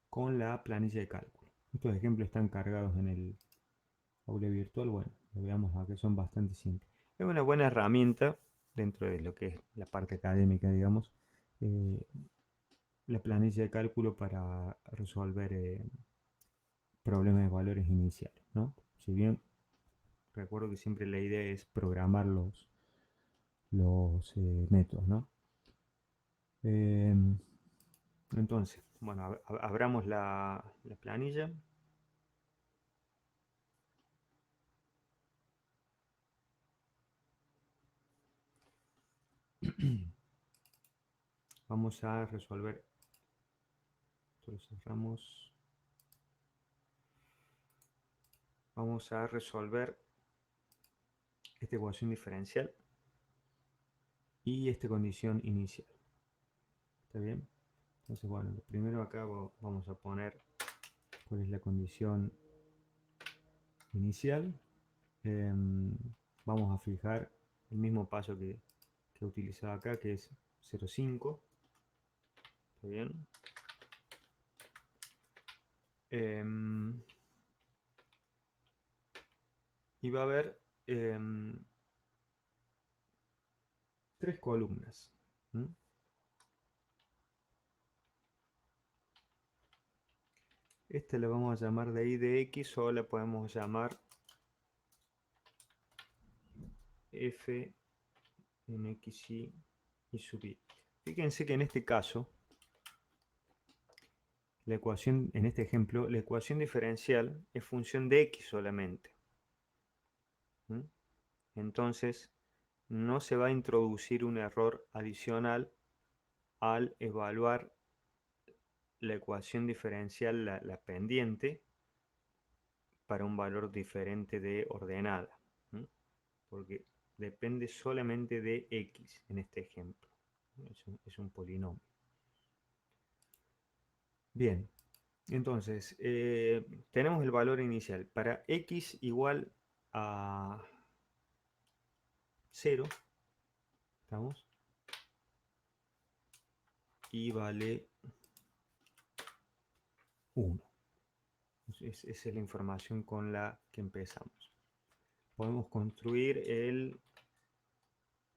con la planilla de cálculo. Estos ejemplos están cargados en el aula virtual. Bueno, lo veamos acá, son bastante simples. Es una buena herramienta dentro de lo que es la parte académica, digamos, eh, la planilla de cálculo para resolver problemas de valores iniciales, ¿no? Si bien recuerdo que siempre la idea es programar los métodos, ¿no? Entonces, bueno, abramos la planilla. Vamos a resolver. Esto lo cerramos. Vamos a resolver esta ecuación diferencial y esta condición inicial. ¿Está bien? Entonces, bueno, lo primero acá vamos a poner cuál es la condición inicial. Vamos a fijar el mismo paso que he utilizado acá, que es 0,5. ¿Está bien? Y va a haber 3 columnas. Esta la vamos a llamar de y de x, o la podemos llamar f en x y sub y. Fíjense que en este caso, la ecuación, en este ejemplo, la ecuación diferencial es función de x solamente. Entonces, no se va a introducir un error adicional al evaluar la ecuación diferencial, la pendiente, para un valor diferente de ordenada. Porque depende solamente de x en este ejemplo. Es un polinomio. Bien, entonces tenemos el valor inicial. Para x igual a 0, ¿estamos? Y vale 1. Esa es la información con la que empezamos. Podemos construir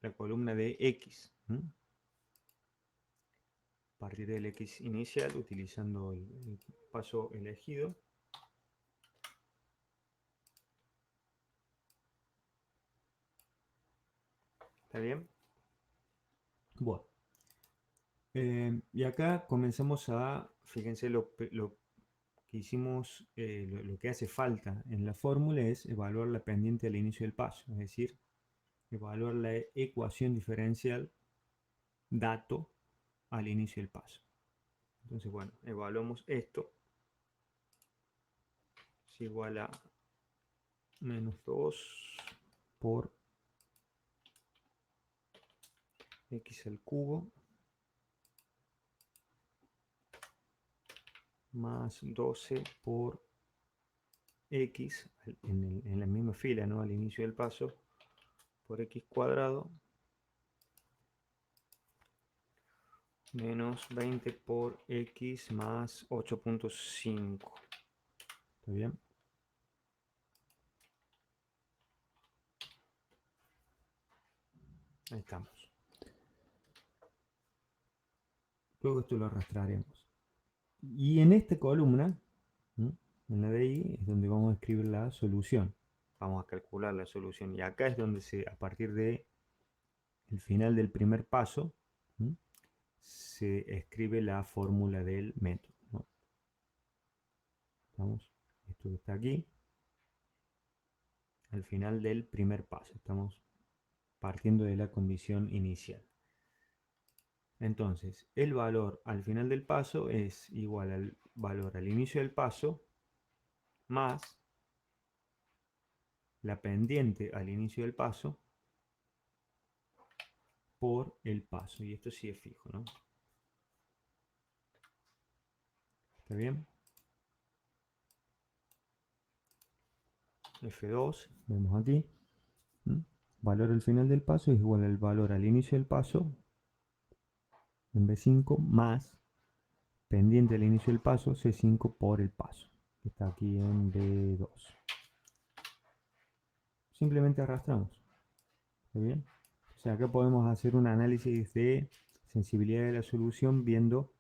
la columna de x. A partir del x inicial, utilizando el paso elegido. ¿Está bien? Bueno. Y acá comenzamos fíjense lo que hicimos, lo que hace falta en la fórmula es evaluar la pendiente al inicio del paso, es decir, evaluar la ecuación diferencial dato al inicio del paso. Entonces, bueno, evaluamos esto. Es igual a menos 2 por x al cubo más 12 por x en la misma fila, ¿no? Al inicio del paso, por x cuadrado menos 20 por x más 8.5. ¿Está bien? Ahí estamos. Luego esto lo arrastraremos. Y en esta columna, en la de ahí, es donde vamos a escribir la solución. Vamos a calcular la solución. Y acá es donde a partir de el final del primer paso, se escribe la fórmula del método. Estamos, esto que está aquí, al final del primer paso. Estamos partiendo de la condición inicial. Entonces, el valor al final del paso es igual al valor al inicio del paso más la pendiente al inicio del paso por el paso. Y esto sí es fijo, ¿no? ¿Está bien? F2, vemos aquí. Valor al final del paso es igual al valor al inicio del paso en B5 más pendiente al inicio del paso C5 por el paso, que está aquí en B2. Simplemente arrastramos. ¿Está bien? O sea, acá podemos hacer un análisis de sensibilidad de la solución viendo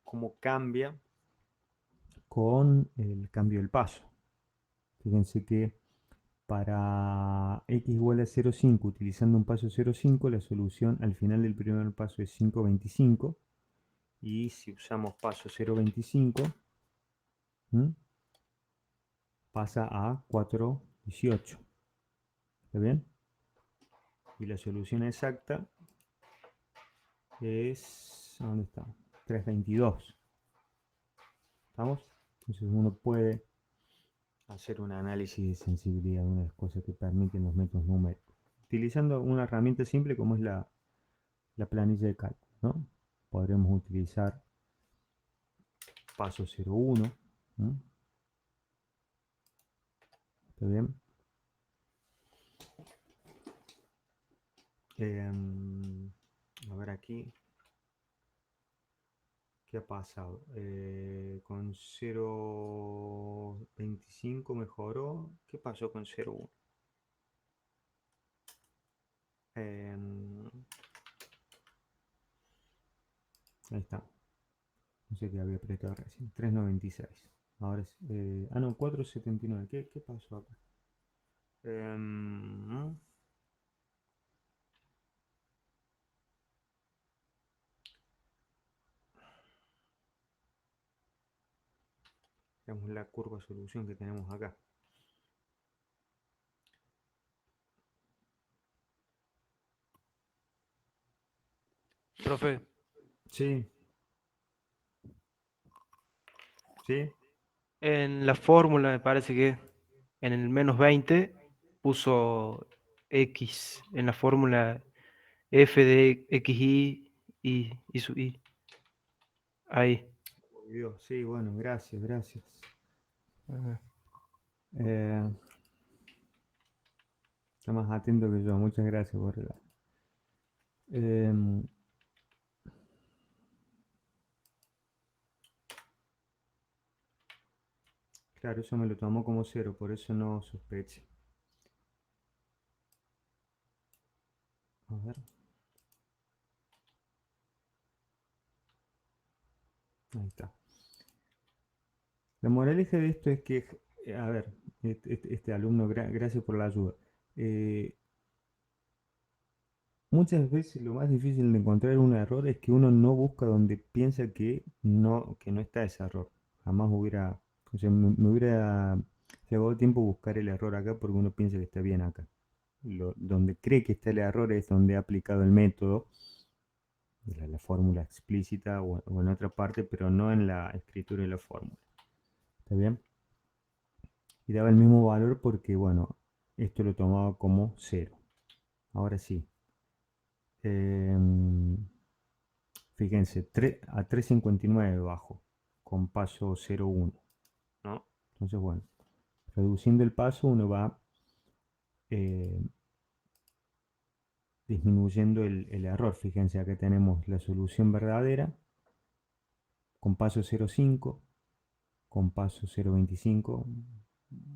cómo cambia con el cambio del paso. Fíjense que para x igual a 0,5 utilizando un paso 0,5, la solución al final del primer paso es 5,25. Y si usamos paso 0,25, pasa a 4,18. ¿Está bien? Y la solución exacta es, ¿dónde está? 322. ¿Estamos? Entonces uno puede hacer un análisis de sensibilidad, una de las cosas que permiten los métodos numéricos, utilizando una herramienta simple como es la planilla de cálculo, ¿no? Podremos utilizar paso 01, ¿no? ¿Está bien? A ver aquí, ¿qué ha pasado? Con 0.25 mejoró. ¿Qué pasó con 0.1? Ahí está. No sé qué había apretado recién. 3.96. Ahora es. No, 4.79. ¿Qué pasó acá? Em, Veamos la curva solución que tenemos acá. Profe, Sí, sí. en la fórmula me parece que en el -20 puso X en la fórmula f de xy y su y. Ahí. Dios, sí, bueno, gracias, gracias. Ajá. Eh, Está más atento que yo. Muchas gracias por la. em, claro, eso me lo tomó como cero, por eso no sospeché. A ver. Ahí está. La moraleja de esto es que, a ver, este alumno, gracias por la ayuda. Eh, Muchas veces lo más difícil de encontrar un error es que uno no busca donde piensa que no está ese error. Jamás hubiera, o sea, me hubiera llevado tiempo buscar el error acá porque uno piensa que está bien acá. Donde cree que está el error es donde ha aplicado el método, la fórmula explícita o en otra parte, pero no en la escritura de la fórmula. ¿Está bien? Y daba el mismo valor porque, bueno, esto lo tomaba como cero. Ahora sí. em, Fíjense, a 3.59 bajo, con paso 0.1, ¿no? Entonces, bueno, reduciendo el paso uno va eh, disminuyendo el error. Fíjense, acá tenemos la solución verdadera con paso 0.5, con paso 0.25,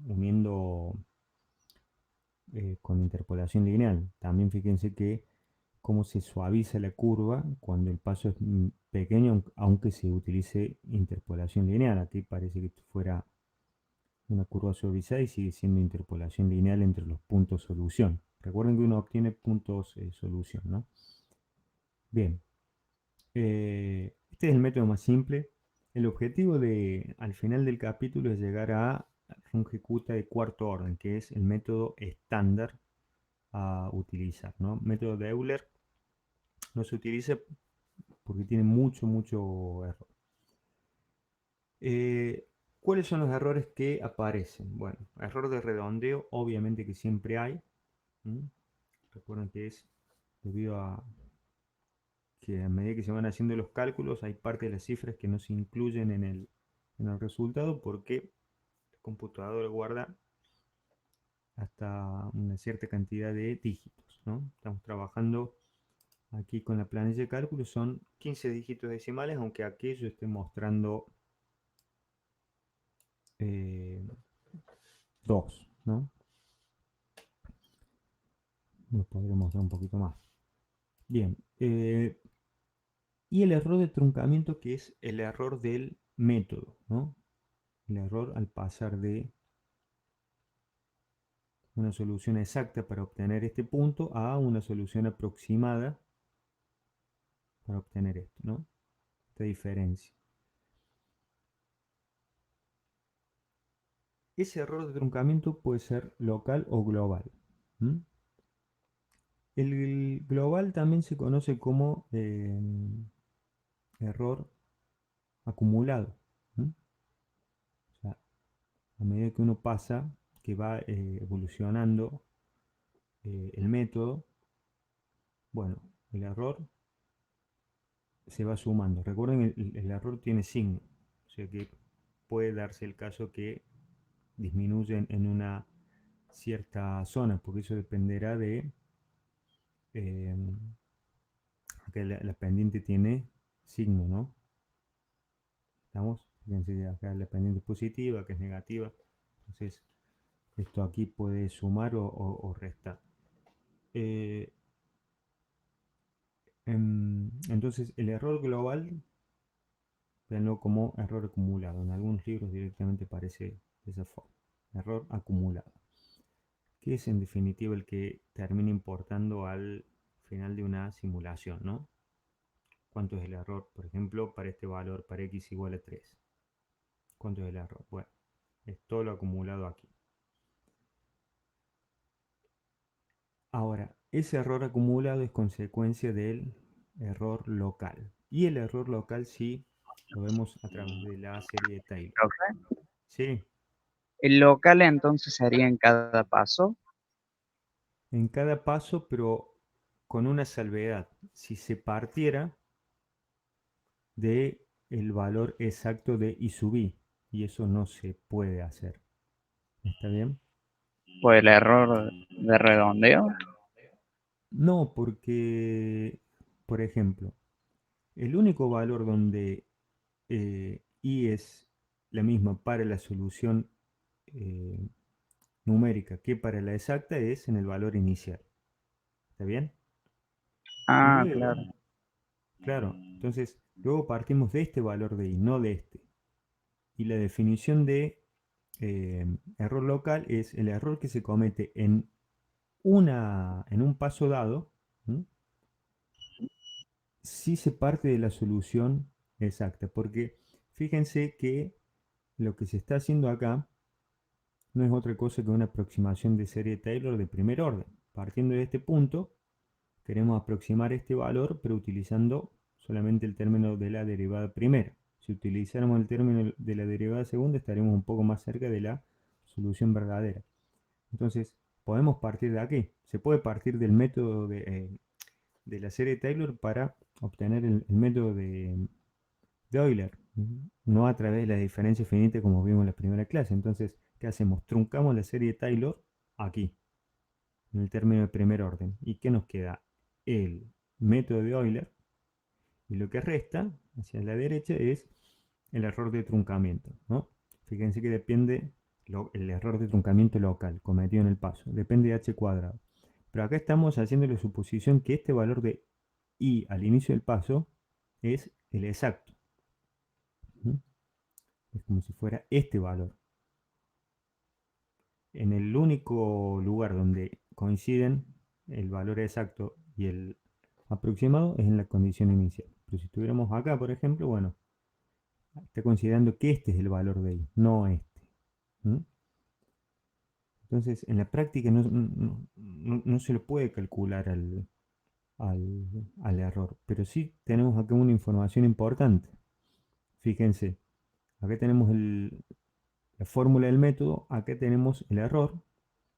uniendo con interpolación lineal. También fíjense que cómo se suaviza la curva cuando el paso es pequeño, aunque se utilice interpolación lineal. Aquí parece que esto fuera una curva suavizada y sigue siendo interpolación lineal entre los puntos solución. Recuerden que uno obtiene puntos solución, ¿no? Bien, este es el método más simple. El objetivo al final del capítulo es llegar a un ejecuta de cuarto orden, que es el método estándar a utilizar, ¿no? Método de Euler no se utiliza porque tiene mucho error. Eh, ¿Cuáles son los errores que aparecen? Bueno, error de redondeo, obviamente que siempre hay. ¿Mm? Recuerden que es debido a que a medida que se van haciendo los cálculos hay parte de las cifras que no se incluyen en el resultado porque el computador guarda hasta una cierta cantidad de dígitos, ¿no? Estamos trabajando aquí con la planilla de cálculo, son 15 dígitos decimales, aunque aquí yo esté mostrando 2, ¿no? Lo podré mostrar un poquito más. Bien, y el error de truncamiento que es el error del método, ¿no? El error al pasar de una solución exacta para obtener este punto a una solución aproximada para obtener esto, ¿no? Esta diferencia. Ese error de truncamiento puede ser local o global. ¿Mm? El global también se conoce como error acumulado. ¿Mm? O sea, a medida que uno pasa, que va evolucionando el método, bueno, el error se va sumando. Recuerden, el error tiene signo, o sea que puede darse el caso que disminuyen en una cierta zona, porque eso dependerá de eh, que la pendiente tiene signo, ¿no? ¿Estamos? Fíjense que acá la pendiente es positiva, que es negativa. Entonces, esto aquí puede sumar o restar. Eh, entonces, el error global, véanlo como error acumulado. En algunos libros directamente aparece de esa forma. Error acumulado. Que es en definitiva el que termina importando al final de una simulación, ¿no? ¿Cuánto es el error? Por ejemplo, para este valor, para x igual a 3. ¿Cuánto es el error? Bueno, es todo lo acumulado aquí. Ahora, ese error acumulado es consecuencia del error local. Y el error local sí lo vemos a través de la serie de Taylor. Profe. Sí, El local entonces sería en cada paso. en cada paso, pero con una salvedad. Si se partiera de el valor exacto de I sub i, y eso no se puede hacer. ¿Está bien? Por el error de redondeo. No, porque, por ejemplo, el único valor donde i es la misma para la solución eh, numérica que para la exacta es en el valor inicial. ¿Está bien? Ah, Luego, claro. claro, entonces luego partimos de este valor de i, no de este. Y la definición de error local es el error que se comete en un paso dado, ¿m? Si se parte de la solución exacta. Porque fíjense que lo que se está haciendo acá no es otra cosa que una aproximación de serie Taylor de primer orden. Partiendo de este punto, queremos aproximar este valor, pero utilizando solamente el término de la derivada primera. Si utilizáramos el término de la derivada segunda, estaremos un poco más cerca de la solución verdadera. Entonces, podemos partir de aquí. Se puede partir del método de la serie Taylor para obtener el método de Euler, no a través de la diferencia finita como vimos en la primera clase. Entonces, ¿qué hacemos? Truncamos la serie Taylor aquí, en el término de primer orden. ¿Y qué nos queda? El método de Euler, y lo que resta hacia la derecha es el error de truncamiento, ¿no? Fíjense que depende el error de truncamiento local cometido en el paso, depende de h cuadrado. Pero acá estamos haciendo la suposición que este valor de i al inicio del paso es el exacto. ¿Mm? Es como si fuera este valor. En el único lugar donde coinciden el valor exacto y el aproximado es en la condición inicial. Pero si estuviéramos acá, por ejemplo, bueno, está considerando que este es el valor de i, no este. ¿Mm? Entonces, en la práctica no se lo puede calcular al error, pero sí tenemos acá una información importante. Fíjense, acá tenemos la fórmula del método, acá tenemos el error.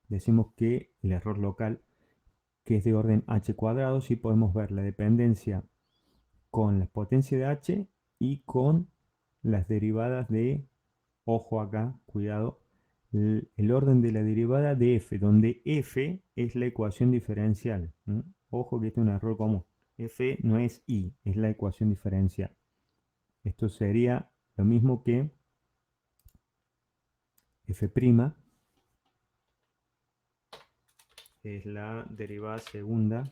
Decimos que el error local, que es de orden h cuadrado, sí podemos ver la dependencia con la potencia de h y con las derivadas de, ojo acá, cuidado, el orden de la derivada de f, donde f es la ecuación diferencial. ¿Mm? Ojo que este es un error común. F no es i, es la ecuación diferencial. Esto sería lo mismo que f' es la derivada segunda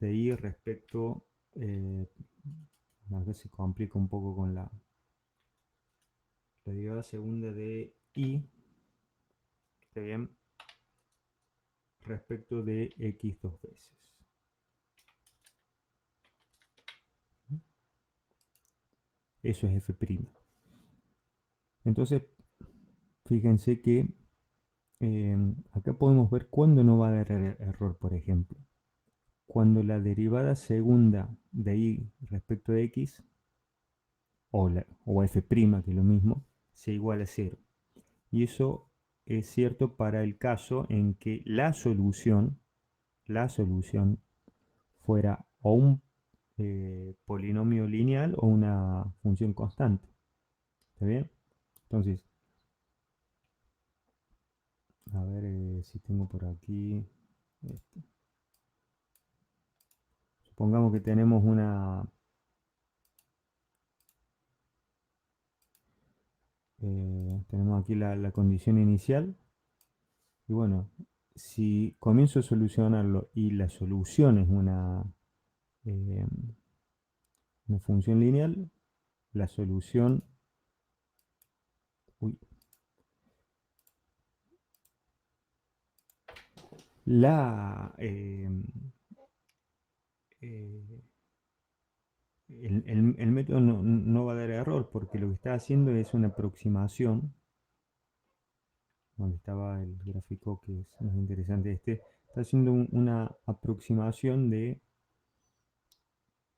de i respecto, a ver si complica un poco con la derivada segunda de i, ¿está bien? Respecto de x dos veces. Eso es f'. Entonces, fíjense que acá podemos ver cuándo no va a dar error, por ejemplo. Cuando la derivada segunda de y respecto de x, o f', que es lo mismo, sea igual a cero. Y eso es cierto para el caso en que la solución fuera o un polinomio lineal o una función constante. ¿Está bien? Entonces, a ver si tengo por aquí. Este. Supongamos que tenemos tenemos aquí la condición inicial. Y bueno, si comienzo a solucionarlo y la solución es eh, una función lineal, la solución, uy, la, eh, el método no va a dar error porque lo que está haciendo es una aproximación, donde estaba el gráfico que es más interesante está haciendo una aproximación de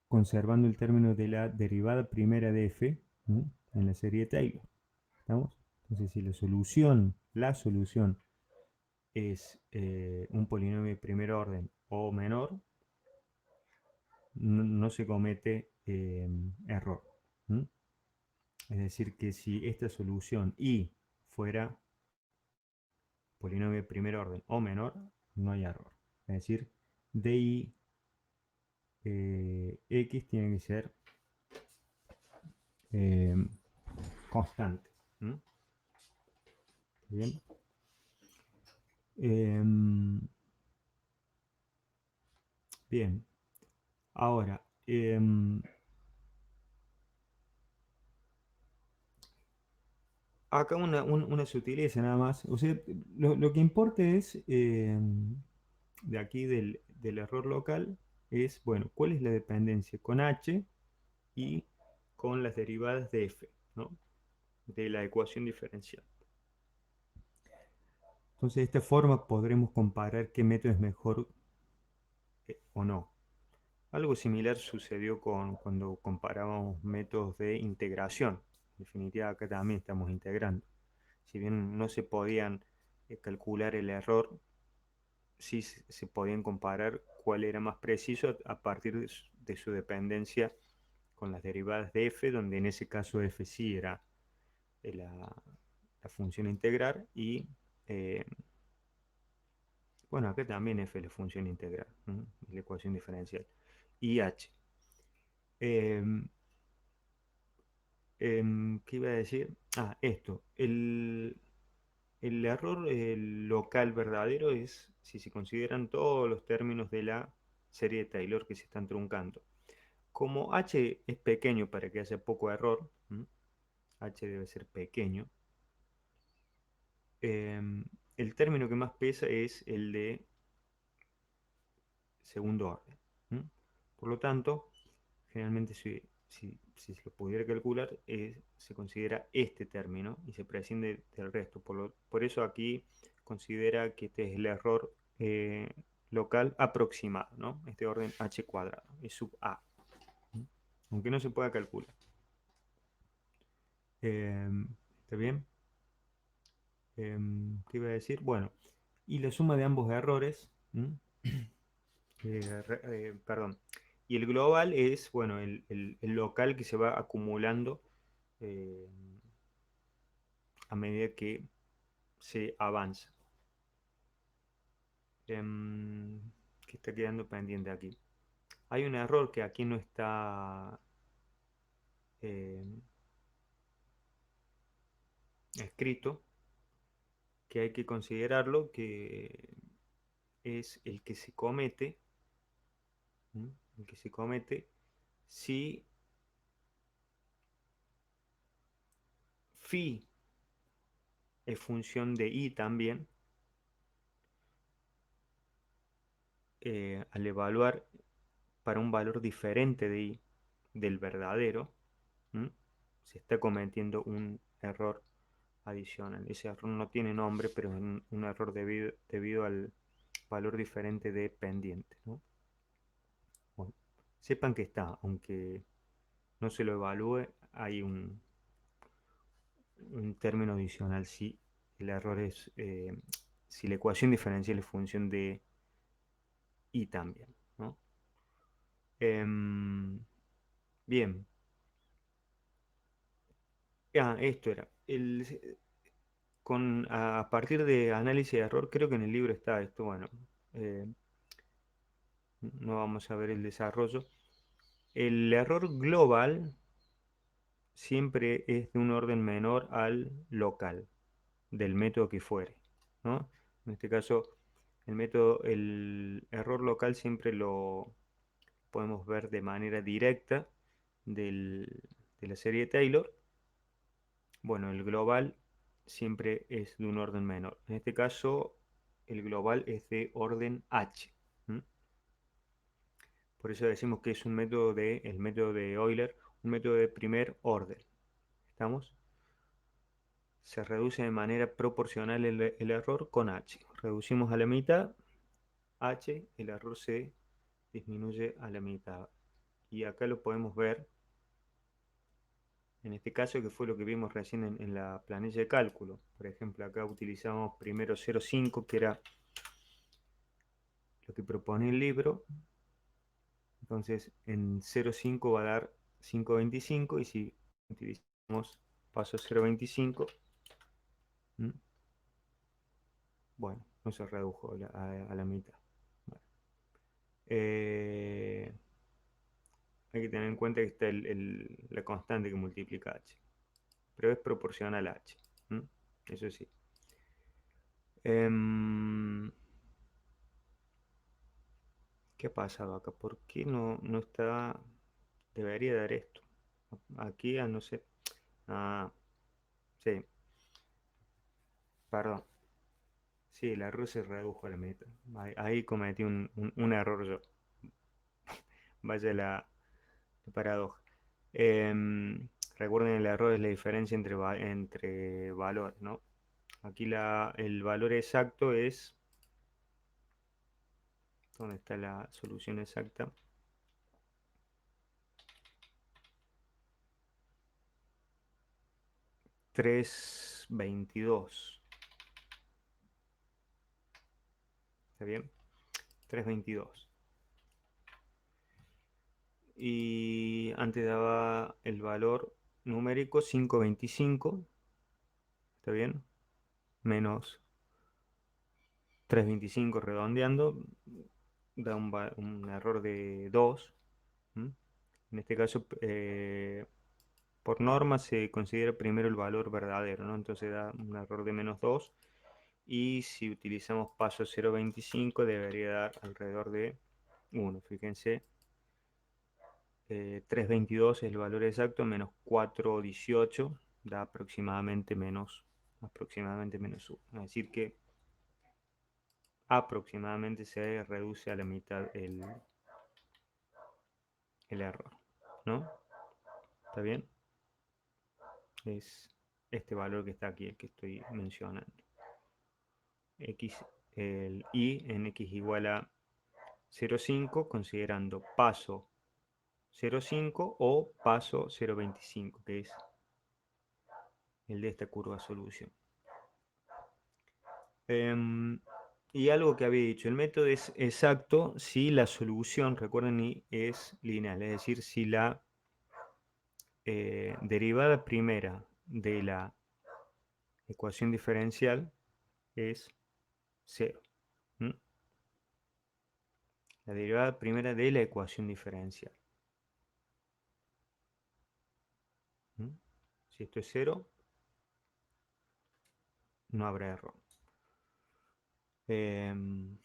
conservando el término de la derivada primera de f, ¿no?, en la serie Taylor. ¿Estamos? Entonces, si la solución es un polinomio de primer orden o menor, no se comete error. ¿Mm? Es decir, que si esta solución y fuera polinomio de primer orden o menor, no hay error. Es decir, di x tiene que ser eh, constante. ¿Mm? Bien. Bien. Ahora, acá una sutileza nada más. O sea, lo que importa es, de aquí del error local, es, bueno, cuál es la dependencia con h y con las derivadas de f, ¿no?, de la ecuación diferencial. Entonces, de esta forma podremos comparar qué método es mejor o no. Algo similar sucedió cuando comparábamos métodos de integración. En definitiva, acá también estamos integrando. Si bien no se podían calcular el error, sí se podían comparar cuál era más preciso a partir de su dependencia con las derivadas de f, donde en ese caso f sí era la función a integrar y, bueno, acá también f es la función a integrar, la ecuación diferencial, y h. ¿Qué iba a decir? Esto. El error local verdadero es si se consideran todos los términos de la serie de Taylor que se están truncando. Como h es pequeño para que haya poco error, h debe ser pequeño, el término que más pesa es el de segundo orden. Por lo tanto, generalmente si se lo pudiera calcular, se considera este término y se prescinde del resto. Por eso aquí considera que este es el error local aproximado, ¿no? Este orden h cuadrado, es sub a, aunque no se pueda calcular. ¿Está bien? ¿Qué iba a decir? Bueno, y la suma de ambos errores, perdón, y el global es, bueno, el local que se va acumulando eh, a medida que se avanza. ¿Qué está quedando pendiente aquí? Hay un error que aquí no está escrito, que hay que considerarlo, que es el que se comete, el que se comete si phi es función de i también, al evaluar para un valor diferente de i del verdadero, se está cometiendo un error adicional. Ese error no tiene nombre, pero es un error debido al valor diferente de pendiente, ¿no? Bueno, sepan que está, aunque no se lo evalúe, hay un término adicional si el error es, si la ecuación diferencial es función de y también, ¿no? Bien, esto era. A partir de análisis de error, creo que en el libro está esto, bueno, eh, no vamos a ver el desarrollo. El error global siempre es de un orden menor al local, del método que fuere, ¿no? En este caso, el error local siempre lo podemos ver de manera directa de la serie Taylor. Bueno, el global siempre es de un orden menor. En este caso, el global es de orden H. ¿Mm? Por eso decimos que es el método de Euler, un método de primer orden. ¿Estamos? Se reduce de manera proporcional el error con H. Reducimos a la mitad, H, el error se disminuye a la mitad. Y acá lo podemos ver, en este caso, que fue lo que vimos recién en la planilla de cálculo. Por ejemplo, acá utilizamos primero 0,5, que era lo que propone el libro. Entonces, en 0,5 va a dar 5,25, y si utilizamos paso 0,25, bueno, no se redujo a la mitad. Bueno, eh, hay que tener en cuenta que está la constante que multiplica h, pero es proporcional a h. Eso sí. Em, ¿Qué ha pasado acá? ¿Por qué no está? Debería dar esto. Aquí, no sé. Ah, sí, perdón. Sí, el error se redujo a la mitad. Ahí cometí un error yo. Vaya la paradoja. Recuerden, el error es la diferencia entre valores, ¿no? Aquí el valor exacto es... ¿Dónde está la solución exacta? $3,22. ¿Está bien? 3,22. Y antes daba el valor numérico 5,25. ¿Está bien? Menos 3,25 redondeando. Da un error de 2. En este caso, por norma se considera primero el valor verdadero, ¿no? Entonces da un error de menos 2. Y si utilizamos paso 0,25 debería dar alrededor de 1. Fíjense, 3,22 es el valor exacto, menos 4,18 da aproximadamente menos 1. Es decir que aproximadamente se reduce a la mitad el error, ¿no? ¿Está bien? Es este valor que está aquí, el que estoy mencionando. El i en x igual a 0,5, considerando paso 0,5 o paso 0,25, que es el de esta curva solución. Y algo que había dicho, el método es exacto si la solución, recuerden, es lineal, es decir, si la derivada primera de la ecuación diferencial es 0. La derivada primera de la ecuación diferencial. Si esto es 0, no habrá error. Entonces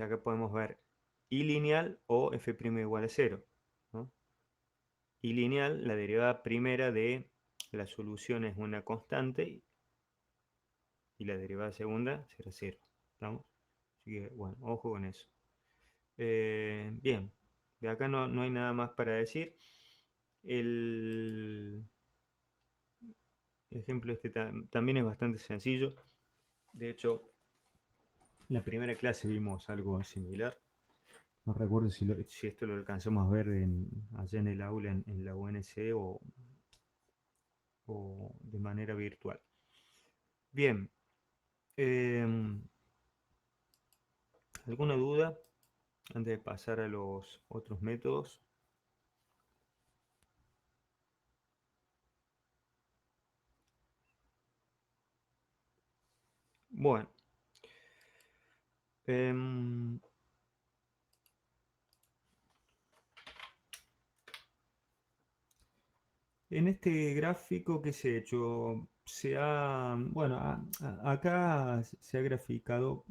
acá podemos ver y lineal o f' igual a 0. ¿No? Y lineal, la derivada primera de la solución es una constante y la derivada segunda será 0. ¿Estamos? Así que, bueno, ojo con eso. Bien, de acá no hay nada más para decir. El ejemplo, este también es bastante sencillo. De hecho, en la primera clase vimos algo similar. No recuerdo si esto lo alcanzamos a ver allá en el aula, en la UNC o de manera virtual. Bien, ¿alguna duda antes de pasar a los otros métodos? Bueno, em, en este gráfico que se ha hecho, bueno, acá se ha graficado.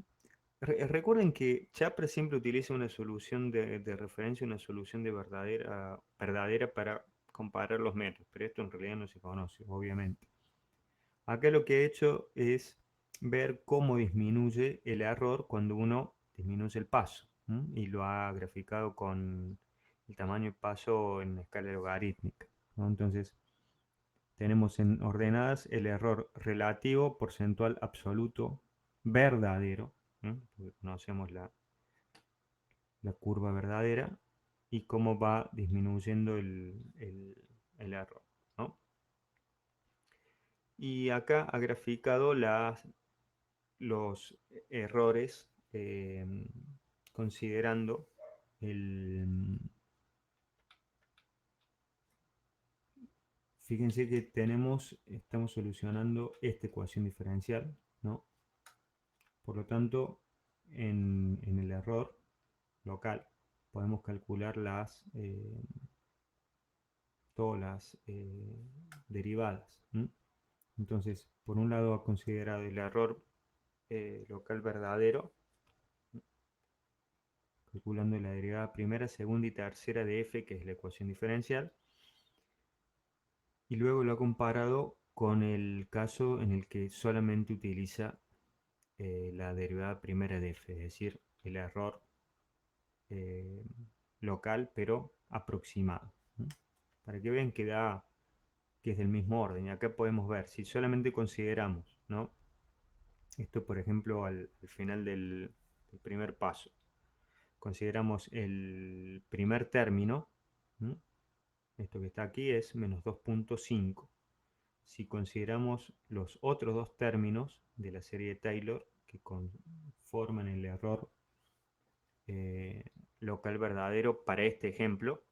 Recuerden que Chapra siempre utiliza una solución de referencia, una solución de verdadera para comparar los métodos, pero esto en realidad no se conoce, obviamente. Acá lo que he hecho es ver cómo disminuye el error cuando uno disminuye el paso, ¿m? Y lo ha graficado con el tamaño de paso en escala logarítmica, ¿no? Entonces, tenemos en ordenadas el error relativo, porcentual absoluto, verdadero, porque conocemos la curva verdadera, y cómo va disminuyendo el error, ¿no? Y acá ha graficado los errores considerando el... Fíjense que estamos solucionando esta ecuación diferencial, ¿no? Por lo tanto, en el error local podemos calcular todas las derivadas. Entonces, por un lado ha considerado el error local verdadero, calculando la derivada primera, segunda y tercera de f, que es la ecuación diferencial, y luego lo ha comparado con el caso en el que solamente utiliza la derivada primera de f, es decir, el error eh, local pero aproximado, ¿no? Para que vean que es del mismo orden. Y acá podemos ver, si solamente consideramos, ¿no? Esto, por ejemplo, al final del primer paso, consideramos el primer término, ¿m? Esto que está aquí es menos 2,5. Si consideramos los otros dos términos de la serie de Taylor que conforman el error local verdadero para este ejemplo,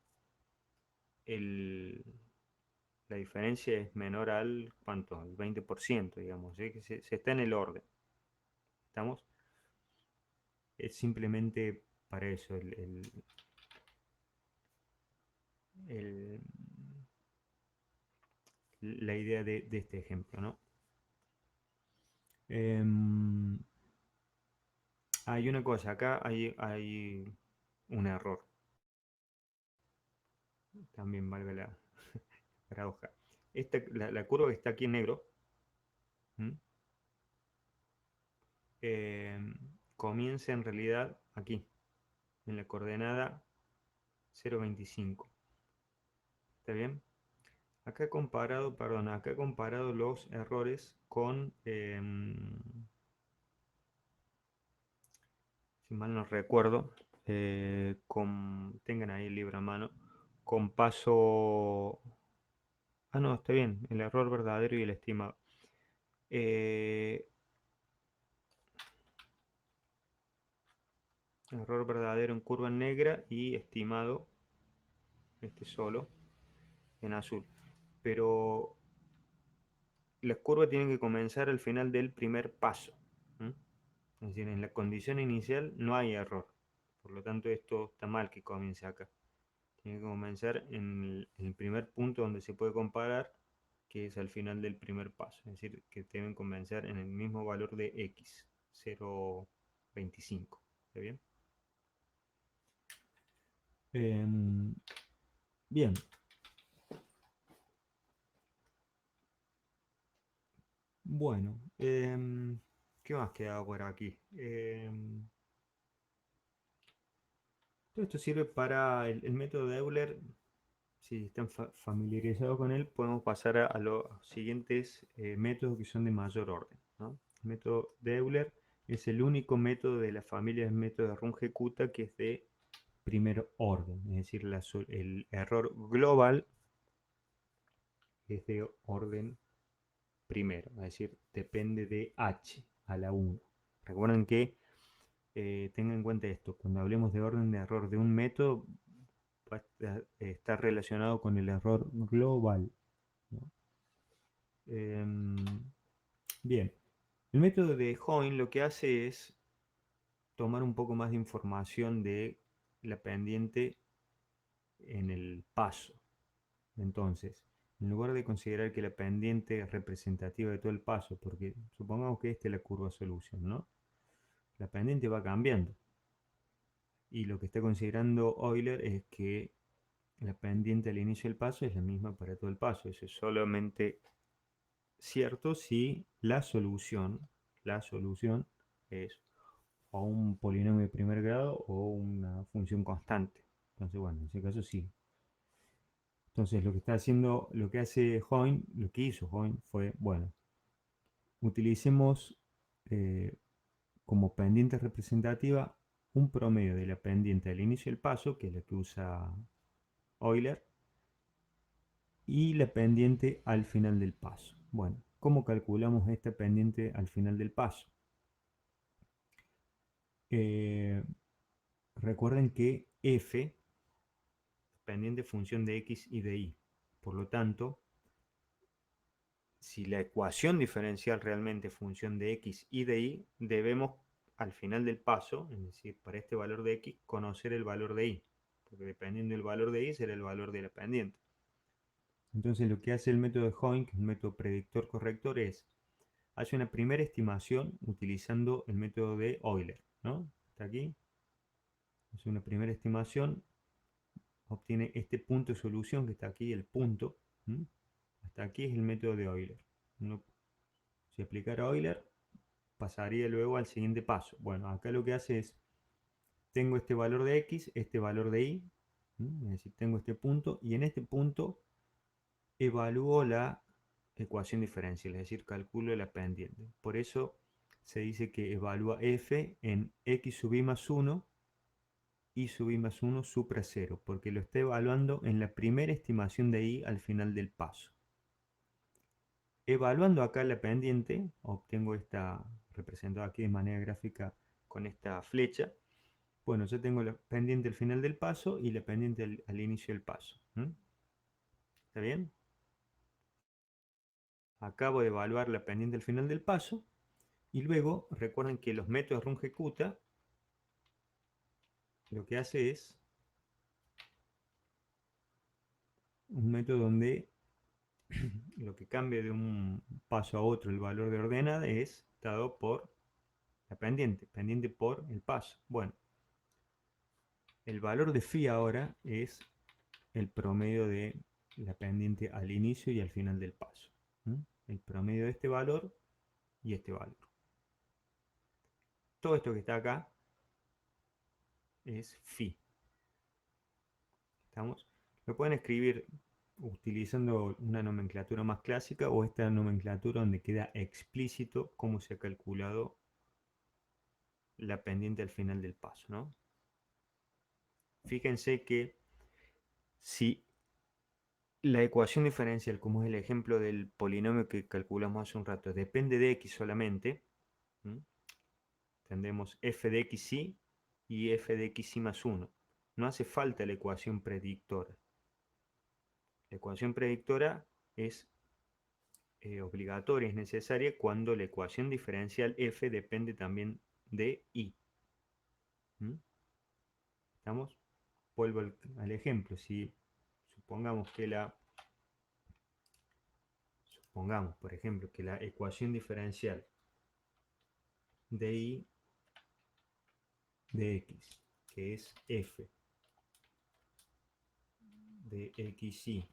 la diferencia es menor al, ¿cuánto? Al 20%, digamos, ¿sí? Que se está en el orden. ¿Estamos? Es simplemente para eso el- la idea de este ejemplo, ¿no? Hay una cosa, acá hay un error, también valga la paradoja. La curva que está aquí en negro, ¿m? Comienza en realidad aquí, en la coordenada 0,25. ¿Está bien? Acá he comparado los errores con, si mal no recuerdo, tengan ahí el libro a mano, con paso... Ah, no, está bien, el error verdadero y el estimado. Error verdadero en curva en negra y estimado, este solo, en azul. Pero las curvas tienen que comenzar al final del primer paso. Es decir, en la condición inicial no hay error. Por lo tanto, esto está mal que comience acá. Tiene que comenzar en el primer punto donde se puede comparar, que es al final del primer paso. Es decir, que deben comenzar en el mismo valor de x, 0,25. ¿Está bien? Bien. Bueno, ¿qué más queda por aquí? Todo esto sirve para el método de Euler, si están familiarizados con él, podemos pasar a los siguientes métodos que son de mayor orden, ¿no? El método de Euler es el único método de la familia del método de Runge-Kutta que es de primer orden, es decir, el error global es de orden primero, es decir, depende de h a la 1. Recuerden que tengan en cuenta esto, cuando hablemos de orden de error de un método, va a estar relacionado con el error global, ¿no? Bien, el método de Hoyne lo que hace es tomar un poco más de información de la pendiente en el paso. Entonces, en lugar de considerar que la pendiente es representativa de todo el paso, porque supongamos que esta es la curva solución, ¿no? La pendiente va cambiando. Y lo que está considerando Euler es que la pendiente al inicio del paso es la misma para todo el paso. Eso es solamente cierto si la solución es o un polinomio de primer grado o una función constante. Entonces, bueno, en ese caso sí. Entonces, lo que está haciendo, lo que hace Hoyne, lo que hizo Hoyne fue, bueno, utilicemos como pendiente representativa un promedio de la pendiente al inicio del paso, que es la que usa Euler, y la pendiente al final del paso. Bueno, ¿cómo calculamos esta pendiente al final del paso? Eh, Recuerden que f es pendiente función de x y de y. Por lo tanto, si la ecuación diferencial realmente es función de x y de y, debemos al final del paso, es decir, para este valor de x, conocer el valor de y. Porque dependiendo del valor de y será el valor de la pendiente. Entonces lo que hace el método de Hoyne, que es un método predictor corrector, es hace una primera estimación utilizando el método de Euler, ¿no? Está aquí. Hace una primera estimación, obtiene este punto de solución que está aquí, el punto. ¿Mm? Hasta aquí es el método de Euler. Si aplicara Euler, pasaría luego al siguiente paso. Bueno, acá lo que hace es, tengo este valor de x, este valor de y, es decir, tengo este punto, y en este punto evalúo la ecuación diferencial, es decir, calculo la pendiente. Por eso se dice que evalúa f en x sub i más 1 y sub i más 1 supra 0, porque lo está evaluando en la primera estimación de i al final del paso. Evaluando acá la pendiente, obtengo esta representada aquí de manera gráfica con esta flecha. Bueno, yo tengo la pendiente al final del paso y la pendiente al inicio del paso. ¿Está bien? Acabo de evaluar la pendiente al final del paso y luego recuerden que los métodos Runge-Kutta lo que hace es un método donde lo que cambia de un paso a otro el valor de ordenada es dado por la pendiente por el paso. Bueno, el valor de phi ahora es el promedio de la pendiente al inicio y al final del paso. El promedio de este valor y este valor. Todo esto que está acá es phi. ¿Estamos? Lo pueden escribir utilizando una nomenclatura más clásica o esta nomenclatura donde queda explícito cómo se ha calculado la pendiente al final del paso, ¿no? Fíjense que si la ecuación diferencial, como es el ejemplo del polinomio que calculamos hace un rato, depende de x solamente, tendremos f de xy y f de xy más 1. No hace falta la ecuación predictora. La ecuación predictora es obligatoria, es necesaria cuando la ecuación diferencial f depende también de y. ¿Estamos? Vuelvo al ejemplo. Si supongamos por ejemplo, que la ecuación diferencial de y de x, que es f de xy,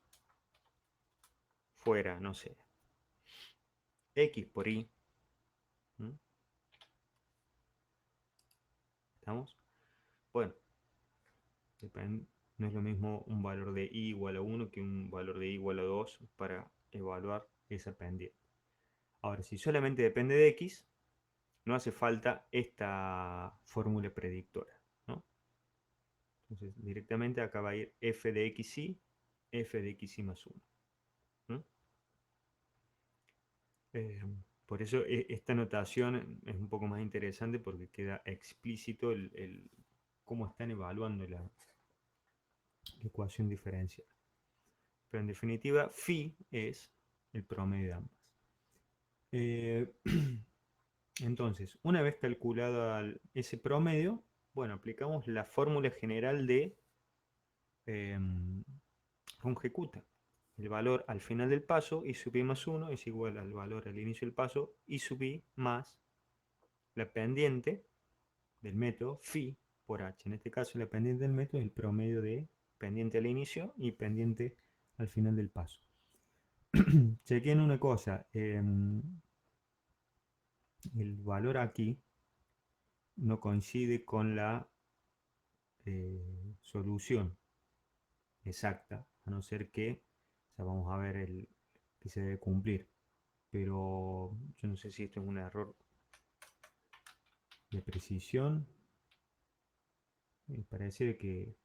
fuera, no sé, x por y. ¿Estamos? Bueno, No es lo mismo un valor de i igual a 1 que un valor de i igual a 2 para evaluar esa pendiente. Ahora, si solamente depende de x, no hace falta esta fórmula predictora, ¿no? Entonces, directamente acá va a ir f de xy, f de xy más 1. ¿No? Eh, por eso esta notación es un poco más interesante porque queda explícito cómo están evaluando la ecuación diferencial. Pero en definitiva, phi es el promedio de ambas. Entonces, una vez calculado ese promedio, bueno, aplicamos la fórmula general de Runge-Kutta. El valor al final del paso, i sub i más 1, es igual al valor al inicio del paso, i sub i más la pendiente del método, phi por h. En este caso, la pendiente del método es el promedio de pendiente al inicio y pendiente al final del paso. Chequen una cosa, el valor aquí no coincide con la solución exacta, a no ser que, o sea, vamos a ver el que se debe cumplir. Pero yo no sé si esto es un error de precisión. Me parece que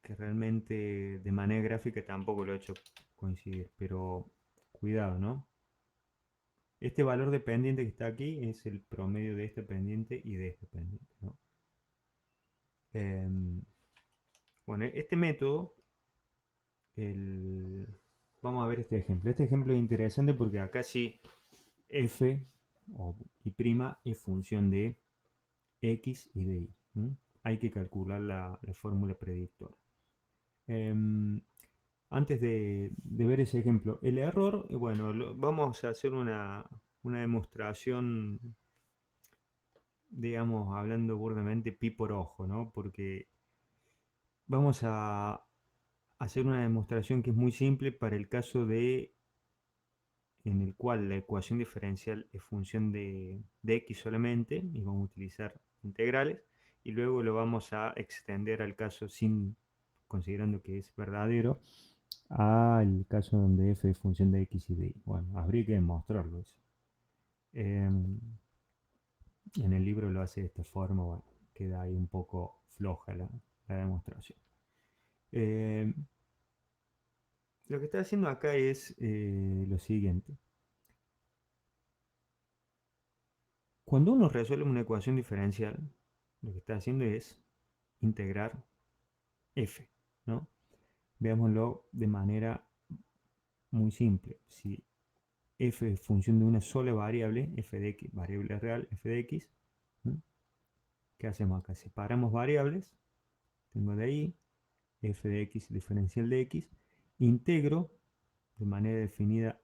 realmente de manera gráfica tampoco lo he hecho coincidir, pero cuidado, ¿no? Este valor de pendiente que está aquí es el promedio de este pendiente y de este pendiente, ¿no? Bueno, este método, vamos a ver este ejemplo. Este ejemplo es interesante porque acá sí f o y' es función de x y de y. Hay que calcular la fórmula predictora. Antes de ver ese ejemplo, el error, bueno, vamos a hacer una demostración, digamos, hablando burdamente, pi por ojo, ¿no? Porque vamos a hacer una demostración que es muy simple para el caso en el cual la ecuación diferencial es función de x solamente, y vamos a utilizar integrales, y luego lo vamos a extender al caso considerando que es verdadero, al caso donde f es función de x y de y. Bueno, habría que demostrarlo eso. En el libro lo hace de esta forma, bueno, queda ahí un poco floja la demostración. Lo que está haciendo acá es lo siguiente. Cuando uno resuelve una ecuación diferencial, lo que está haciendo es integrar f, ¿no? Veámoslo de manera muy simple. Si f es función de una sola variable, f de x, variable real, f de x, ¿no? ¿Qué hacemos acá? Separamos variables, tengo de ahí, f de x diferencial de x, integro de manera definida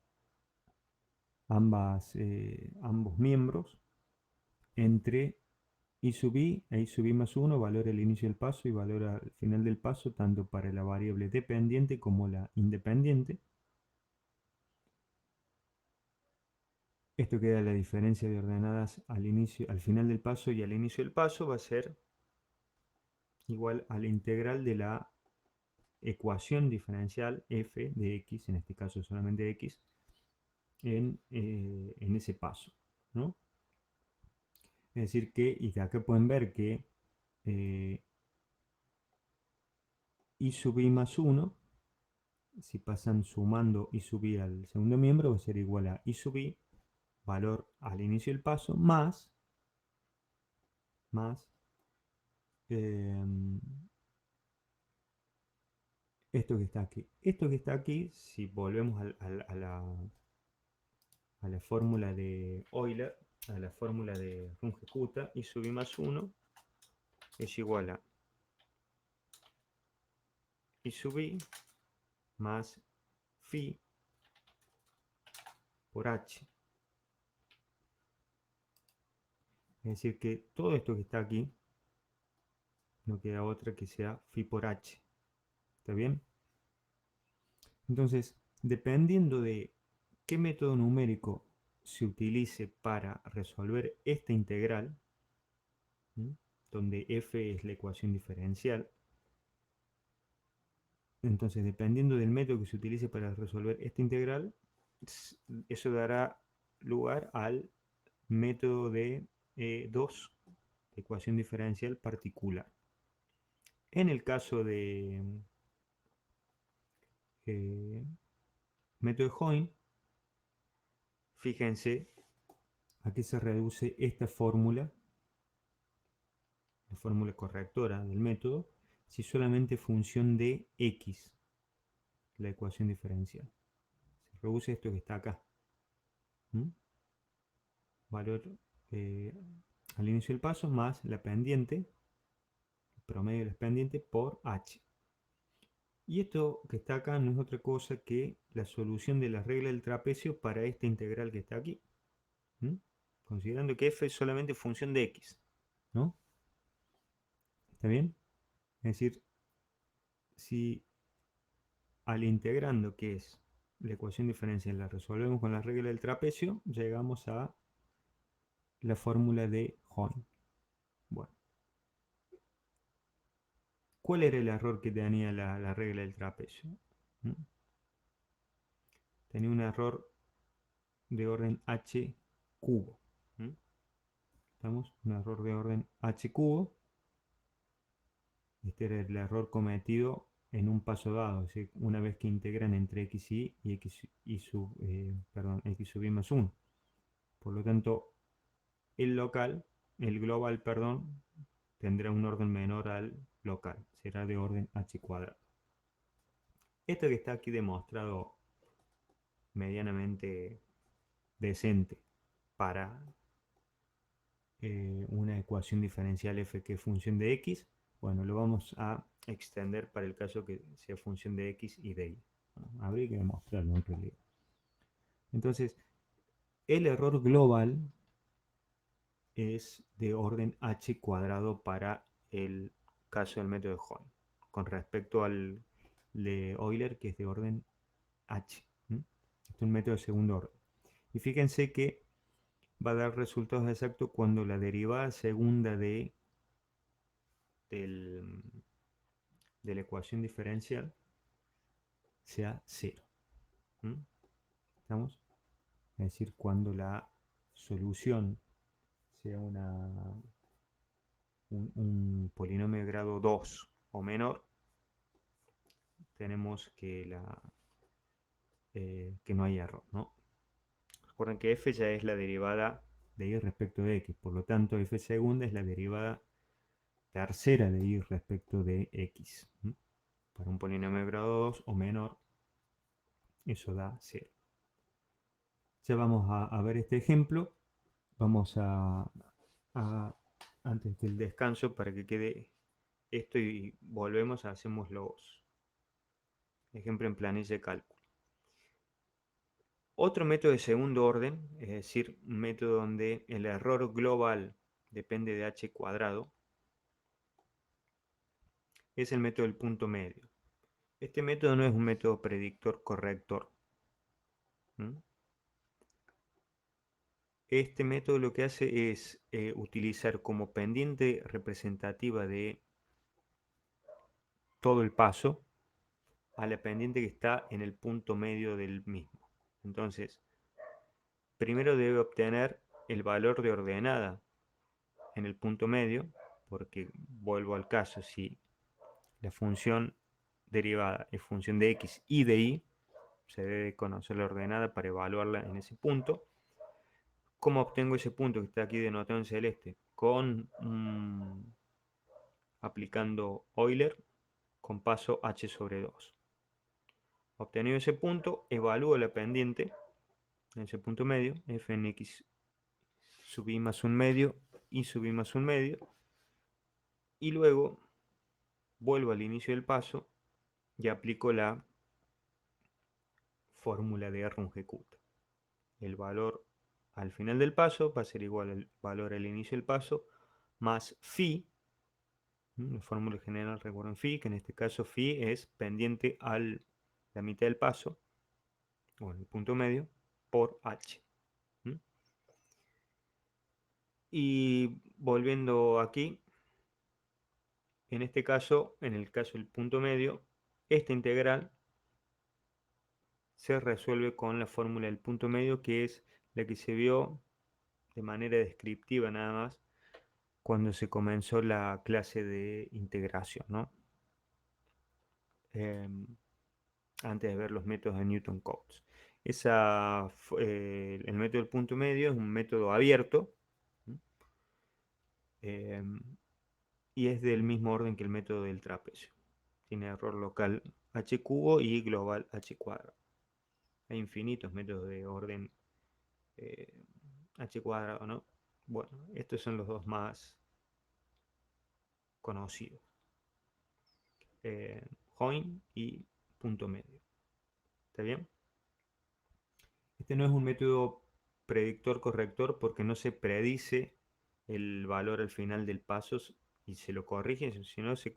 ambos miembros entre i sub i e i sub i más 1, valor al inicio del paso y valor al final del paso, tanto para la variable dependiente como la independiente. Esto queda la diferencia de ordenadas al final del paso y al inicio del paso va a ser igual a la integral de la ecuación diferencial f de x, en este caso solamente x, en ese paso, ¿no? Es decir que, y de acá pueden ver que i sub i más 1, si pasan sumando i sub i al segundo miembro, va a ser igual a i sub i, valor al inicio del paso, más eh, esto que está aquí. Esto que está aquí, si volvemos a la fórmula de Euler, a la fórmula de Runge-Kutta, i sub i más 1 es igual a i sub i más phi por h. Es decir, que todo esto que está aquí no queda otra que sea phi por h. ¿Está bien? Entonces, dependiendo de qué método numérico se utilice para resolver esta integral, ¿sí? donde f es la ecuación diferencial. Entonces, dependiendo del método que se utilice para resolver esta integral, eso dará lugar al método de 2, ecuación diferencial particular. En el caso de método de Hoyne, fíjense a qué se reduce esta fórmula, la fórmula correctora del método, si solamente función de x, la ecuación diferencial. Se reduce esto que está acá. Valor al inicio del paso más la pendiente, el promedio de la pendiente por h. Y esto que está acá no es otra cosa que la solución de la regla del trapecio para esta integral que está aquí. Considerando que f es solamente función de x. ¿No? ¿Está bien? Es decir, si al integrando, que es la ecuación diferencial, la resolvemos con la regla del trapecio, llegamos a la fórmula de Hoyne. Bueno. ¿Cuál era el error que tenía la regla del trapecio? Tenía un error de orden h cubo. ¿Estamos? Un error de orden h cubo. Este era el error cometido en un paso dado, es decir, una vez que integran entre x y x sub i más 1. Por lo tanto, el global, tendrá un orden menor al local, será de orden h cuadrado. Esto que está aquí demostrado medianamente decente para una ecuación diferencial f que es función de x, bueno, lo vamos a extender para el caso que sea función de x y de y. Habría que demostrarlo en realidad. Entonces, el error global es de orden h cuadrado para el caso del método de Hoyne, con respecto al de Euler, que es de orden h. Este es un método de segundo orden. Y fíjense que va a dar resultados exactos cuando la derivada segunda de la ecuación diferencial sea 0. ¿Estamos? Es decir, cuando la solución sea un polinomio de grado 2 o menor, tenemos que no hay error, ¿no? Recuerden que f ya es la derivada de y respecto de x, por lo tanto f segunda es la derivada tercera de y respecto de x. Para un polinomio de grado 2 o menor, eso da 0. Ya vamos a ver este ejemplo. Vamos antes del descanso, para que quede esto y volvemos, hacemos los ejemplos en planilla de cálculo. Otro método de segundo orden, es decir, un método donde el error global depende de h cuadrado, es el método del punto medio. Este método no es un método predictor corrector. Este método lo que hace es utilizar como pendiente representativa de todo el paso a la pendiente que está en el punto medio del mismo. Entonces, primero debe obtener el valor de ordenada en el punto medio, porque vuelvo al caso, si la función derivada es función de x y de y, se debe conocer la ordenada para evaluarla en ese punto. ¿Cómo obtengo ese punto que está aquí denotado en celeste? Aplicando Euler con paso h sobre 2. Obtenido ese punto, evalúo la pendiente en ese punto medio, f en x sub i más un medio, y sub i más un medio, y luego vuelvo al inicio del paso y aplico la fórmula de Runge-Kutta. El valor al final del paso va a ser igual al valor al inicio del paso más phi, la fórmula general, recuerden phi, que en este caso phi es pendiente a la mitad del paso, o el punto medio, por h. Y volviendo aquí, En este caso, en el caso del punto medio, esta integral se resuelve con la fórmula del punto medio, que es la que se vio de manera descriptiva nada más cuando se comenzó la clase de integración, ¿no? Antes de ver los métodos de Newton-Cotes. El método del punto medio es un método abierto, eh, y es del mismo orden que el método del trapecio. Tiene error local h cubo y global h cuadrado. Hay infinitos métodos de orden eh, h cuadrado, ¿no? Bueno, estos son los dos más conocidos. Join y punto medio. ¿Está bien? Este no es un método predictor corrector porque no se predice el valor al final del paso y se lo corrige, sino se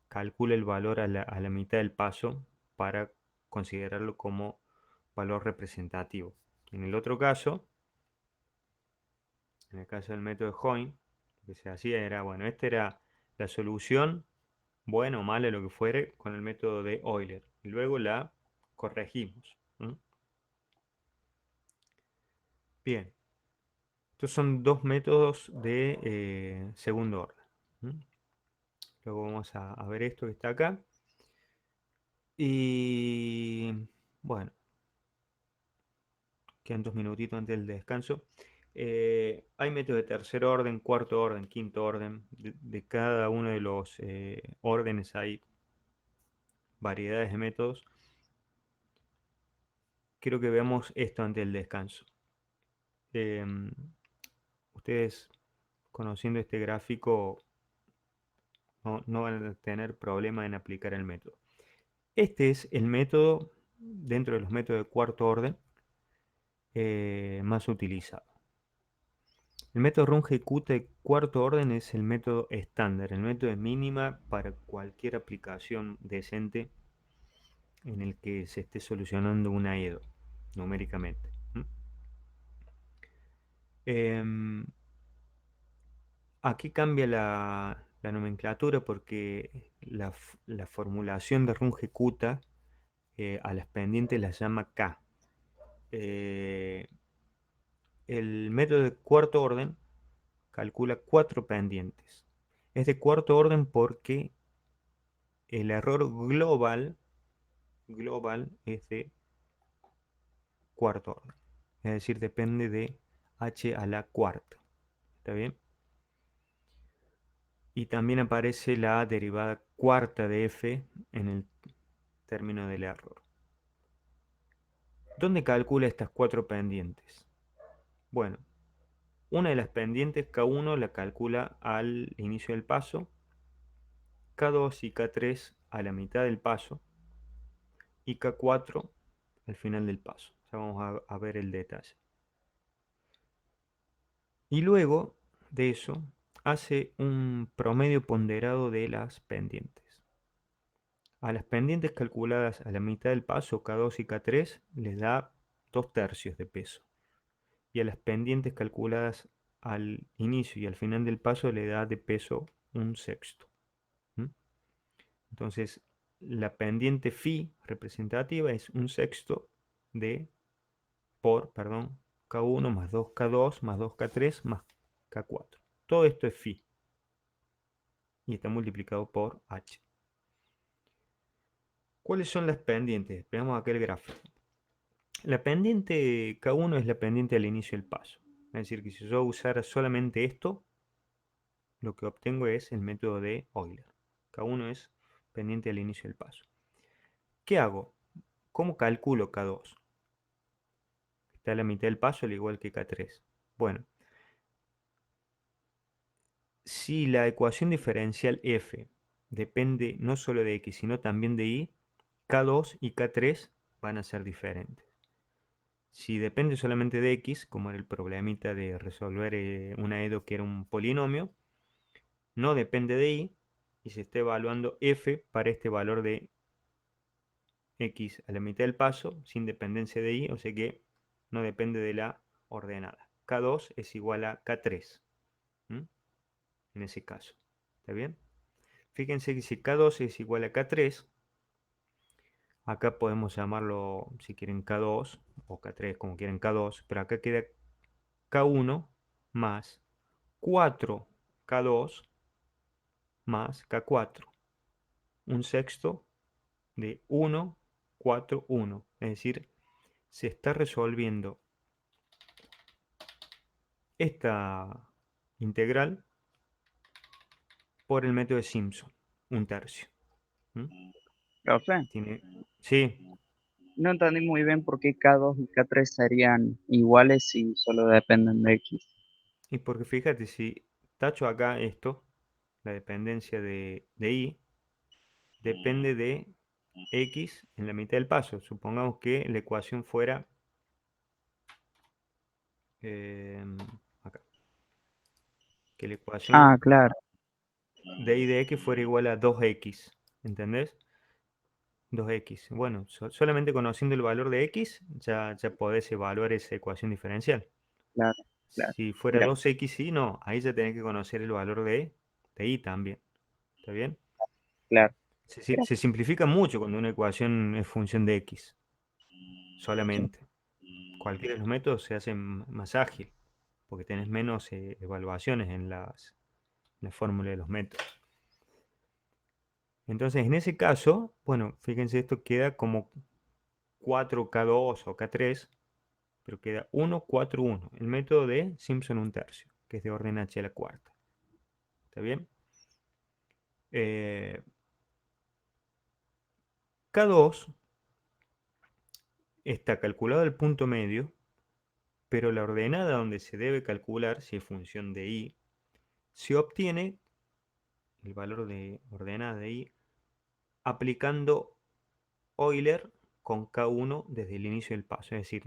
calcula el valor a la mitad del paso para considerarlo como valor representativo. En el otro caso, en el caso del método de Join, lo que se hacía era, bueno, esta era la solución, buena o mala, lo que fuere, con el método de Euler. Y luego la corregimos. Bien, estos son dos métodos de segundo orden. Luego vamos a ver esto que está acá. Y bueno, quedan 2 minutitos antes del descanso. Hay métodos de tercer orden, cuarto orden, quinto orden. De cada uno de los órdenes hay variedades de métodos. Quiero que veamos esto antes del descanso. Ustedes, conociendo este gráfico, no van a tener problema en aplicar el método. Este es el método, dentro de los métodos de cuarto orden, más utilizado. El método Runge-Kutta de cuarto orden es el método estándar, el método de mínima para cualquier aplicación decente en el que se esté solucionando una EDO numéricamente. Aquí cambia la nomenclatura porque la formulación de Runge-Kutta a las pendientes las llama K. El método de cuarto orden calcula 4 pendientes. Es de cuarto orden porque el error global es de cuarto orden. Es decir, depende de h a la cuarta. ¿Está bien? Y también aparece la derivada cuarta de f en el término del error. ¿Dónde calcula estas 4 pendientes? Bueno, una de las pendientes K1 la calcula al inicio del paso, K2 y K3 a la mitad del paso y K4 al final del paso. Ya vamos a ver el detalle. Y luego de eso hace un promedio ponderado de las pendientes. A las pendientes calculadas a la mitad del paso, K2 y K3, les da 2/3 de peso. Y a las pendientes calculadas al inicio y al final del paso le da de peso 1/6. Entonces, la pendiente phi representativa es 1/6 de K1 más 2K2 más 2K3 más K4. Todo esto es phi y está multiplicado por h. ¿Cuáles son las pendientes? Veamos acá el gráfico. La pendiente K1 es la pendiente al inicio del paso. Es decir, que si yo usara solamente esto, lo que obtengo es el método de Euler. K1 es pendiente al inicio del paso. ¿Qué hago? ¿Cómo calculo K2? Está a la mitad del paso, al igual que K3. Bueno, si la ecuación diferencial f depende no solo de x, sino también de y, K2 y K3 van a ser diferentes. Si depende solamente de x, como era el problemita de resolver una EDO que era un polinomio, no depende de y se está evaluando f para este valor de x a la mitad del paso, sin dependencia de y, o sea que no depende de la ordenada. K2 es igual a K3. en ese caso. ¿Está bien? Fíjense que si K2 es igual a K3, acá podemos llamarlo, si quieren, K2 o K3, como quieren, K2, pero acá queda K1 más 4K2 más K4, un sexto de 1, 4, 1. Es decir, se está resolviendo esta integral por el método de Simpson, un tercio. ¿Mm? Profe, Tiene, sí, no entendí muy bien por qué K2 y K3 serían iguales si solo dependen de X. y porque fíjate, si tacho acá esto, la dependencia de y, depende de x en la mitad del paso. Supongamos que la ecuación fuera eh, acá, que la Ah, ecuación claro, de y de x fuera igual a 2x, ¿entendés? 2x. Bueno, solamente conociendo el valor de x ya podés evaluar esa ecuación diferencial. claro, claro, Si fuera claro, 2x y no, ahí ya tenés que conocer el valor de y también. ¿Está bien? claro, claro. Se simplifica mucho cuando una ecuación es función de x Sí, solamente. Cualquiera de los métodos se hace más ágil porque tenés menos evaluaciones en la fórmula de los métodos. Entonces, en ese caso, bueno, fíjense, esto queda como 4K2 o K3, pero queda 1, 4, 1. El método de Simpson un tercio, que es de orden h a la cuarta. ¿Está bien? Eh, K2 está calculado el punto medio, pero la ordenada donde se debe calcular, si es función de y, se obtiene el valor de ordenada de y aplicando Euler con K1 desde el inicio del paso. Es decir,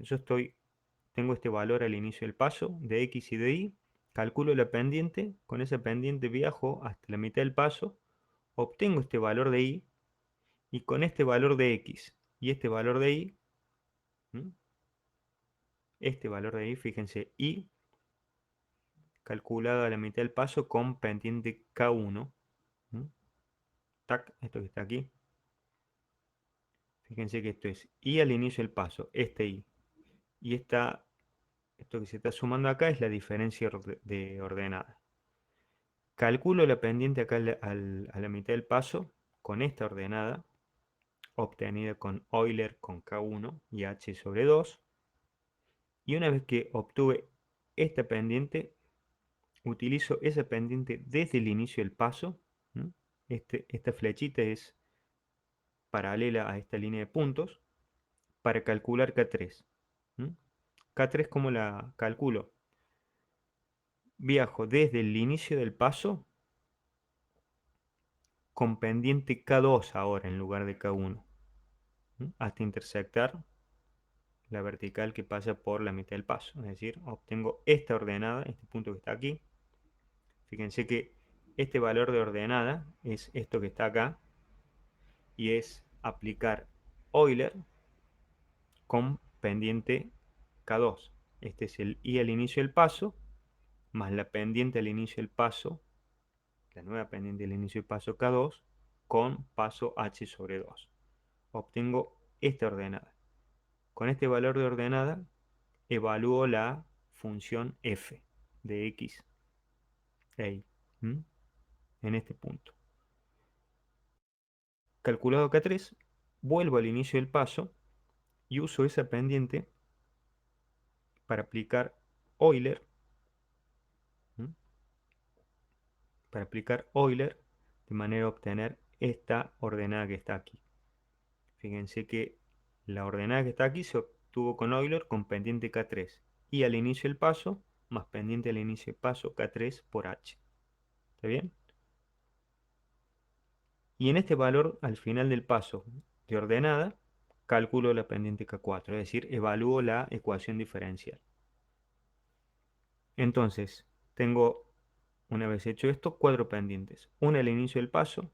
tengo este valor al inicio del paso de x y de y, calculo la pendiente, con esa pendiente viajo hasta la mitad del paso, obtengo este valor de y con este valor de x y este valor de y, ¿m? Este valor de y, fíjense, y calculado a la mitad del paso con pendiente K1, ¿m? Tac, esto que está aquí. Fíjense que esto es y al inicio del paso, este y. Y esto que se está sumando acá es la diferencia de ordenada. Calculo la pendiente acá a la mitad del paso con esta ordenada, obtenida con Euler con K1 y h sobre 2. Y una vez que obtuve esta pendiente, utilizo esa pendiente desde el inicio del paso. Esta flechita es paralela a esta línea de puntos para calcular K3. K3, ¿cómo la calculo? Viajo desde el inicio del paso con pendiente K2 ahora en lugar de K1, hasta intersectar la vertical que pasa por la mitad del paso. Es decir, obtengo esta ordenada, este punto que está aquí. Fíjense que este valor de ordenada es esto que está acá y es aplicar Euler con pendiente K2. Este es el I al inicio del paso, más la pendiente al inicio del paso, la nueva pendiente al inicio del paso K2, con paso H sobre 2. Obtengo esta ordenada. Con este valor de ordenada, evalúo la función f de x en este punto. Calculado K3, vuelvo al inicio del paso y uso esa pendiente para aplicar Euler, ¿m? De manera a obtener esta ordenada que está aquí. Fíjense que la ordenada que está aquí se obtuvo con Euler con pendiente K3 y al inicio del paso más pendiente al inicio del paso K3 por H. ¿Está bien? Y en este valor, al final del paso de ordenada, calculo la pendiente K4, es decir, evalúo la ecuación diferencial. Entonces, tengo, una vez hecho esto, cuatro pendientes. Una al inicio del paso,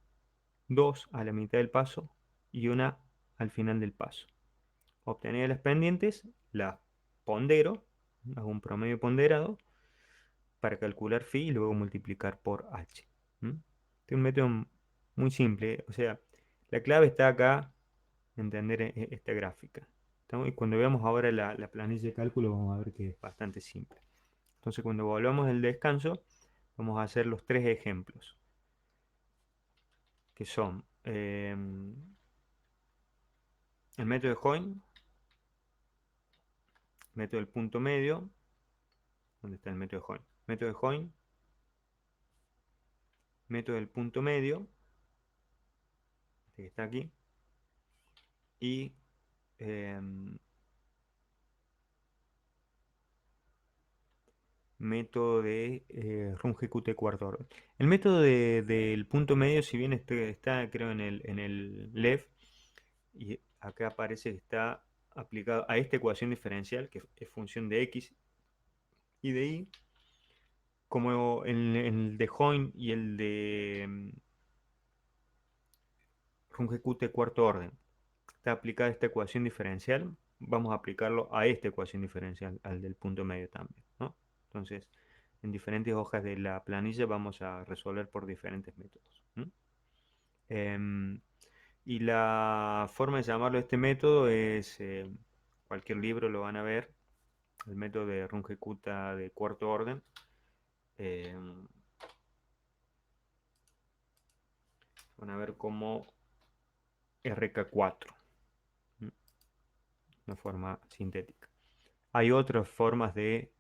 dos a la mitad del paso y una al final del paso. Obtenidas las pendientes, las pondero, hago un promedio ponderado para calcular phi y luego multiplicar por h. ¿Mm? Este es un método muy simple, o sea, la clave está acá, entender esta gráfica. Y cuando veamos ahora la planilla de cálculo, vamos a ver que es bastante simple. Entonces, cuando volvamos del descanso, vamos a hacer los tres ejemplos, que son el método de Join, el método del punto medio. ¿Dónde está el método de Join? Método de Join, método del punto medio, este que está aquí, y método de Runge-Kute cuarto orden. El método del punto medio, si bien está creo en el LEF, y acá aparece que está aplicado a esta ecuación diferencial, que es función de x y de y, como en el de Join y el de Runge-Kute cuarto orden está aplicada esta ecuación diferencial, vamos a aplicarlo a esta ecuación diferencial, al del punto medio también, ¿no? Entonces, en diferentes hojas de la planilla vamos a resolver por diferentes métodos. Em, y la forma de llamarlo a este método es, cualquier libro lo van a ver, el método de Runge-Kutta de cuarto orden. em, Van a ver como RK4, una forma sintética. Hay otras formas de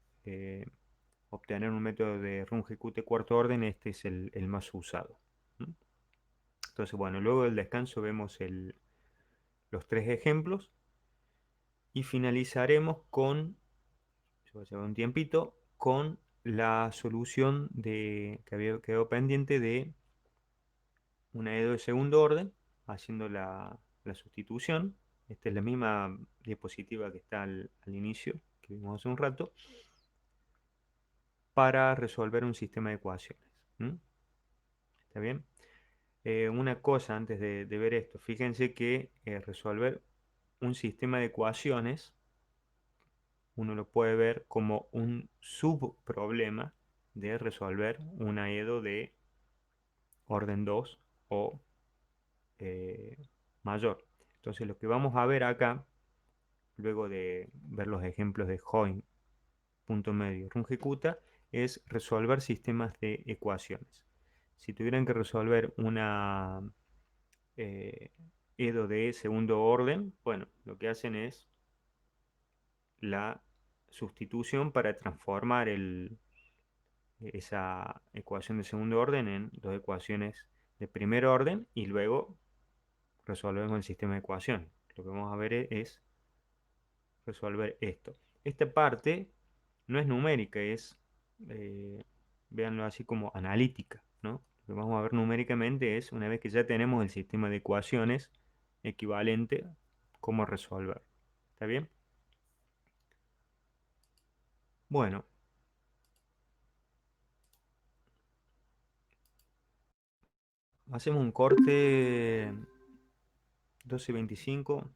obtener un método de Runge-Kute cuarto orden, este es el más usado. Entonces, bueno, luego del descanso vemos los tres ejemplos y finalizaremos con, yo voy a llevar un tiempito, con la solución que había quedado pendiente de una EDO de segundo orden, haciendo la sustitución. Esta es la misma diapositiva que está al inicio, que vimos hace un rato, para resolver un sistema de ecuaciones. ¿Está bien? Una cosa antes de ver esto, fíjense que resolver un sistema de ecuaciones, uno lo puede ver como un subproblema de resolver una EDO de orden 2 o mayor. Entonces lo que vamos a ver acá, luego de ver los ejemplos de Join, punto medio, Runge-Kutta, es resolver sistemas de ecuaciones. Si tuvieran que resolver una EDO de segundo orden, bueno, lo que hacen es la sustitución para transformar esa ecuación de segundo orden en dos ecuaciones de primer orden y luego resolvemos el sistema de ecuaciones. Lo que vamos a ver es resolver esto. Esta parte no es numérica, es, eh, véanlo así como analítica, ¿no? Lo que vamos a ver numéricamente es, una vez que ya tenemos el sistema de ecuaciones equivalente, cómo resolver. ¿Está bien? Bueno, hacemos un corte 12:25.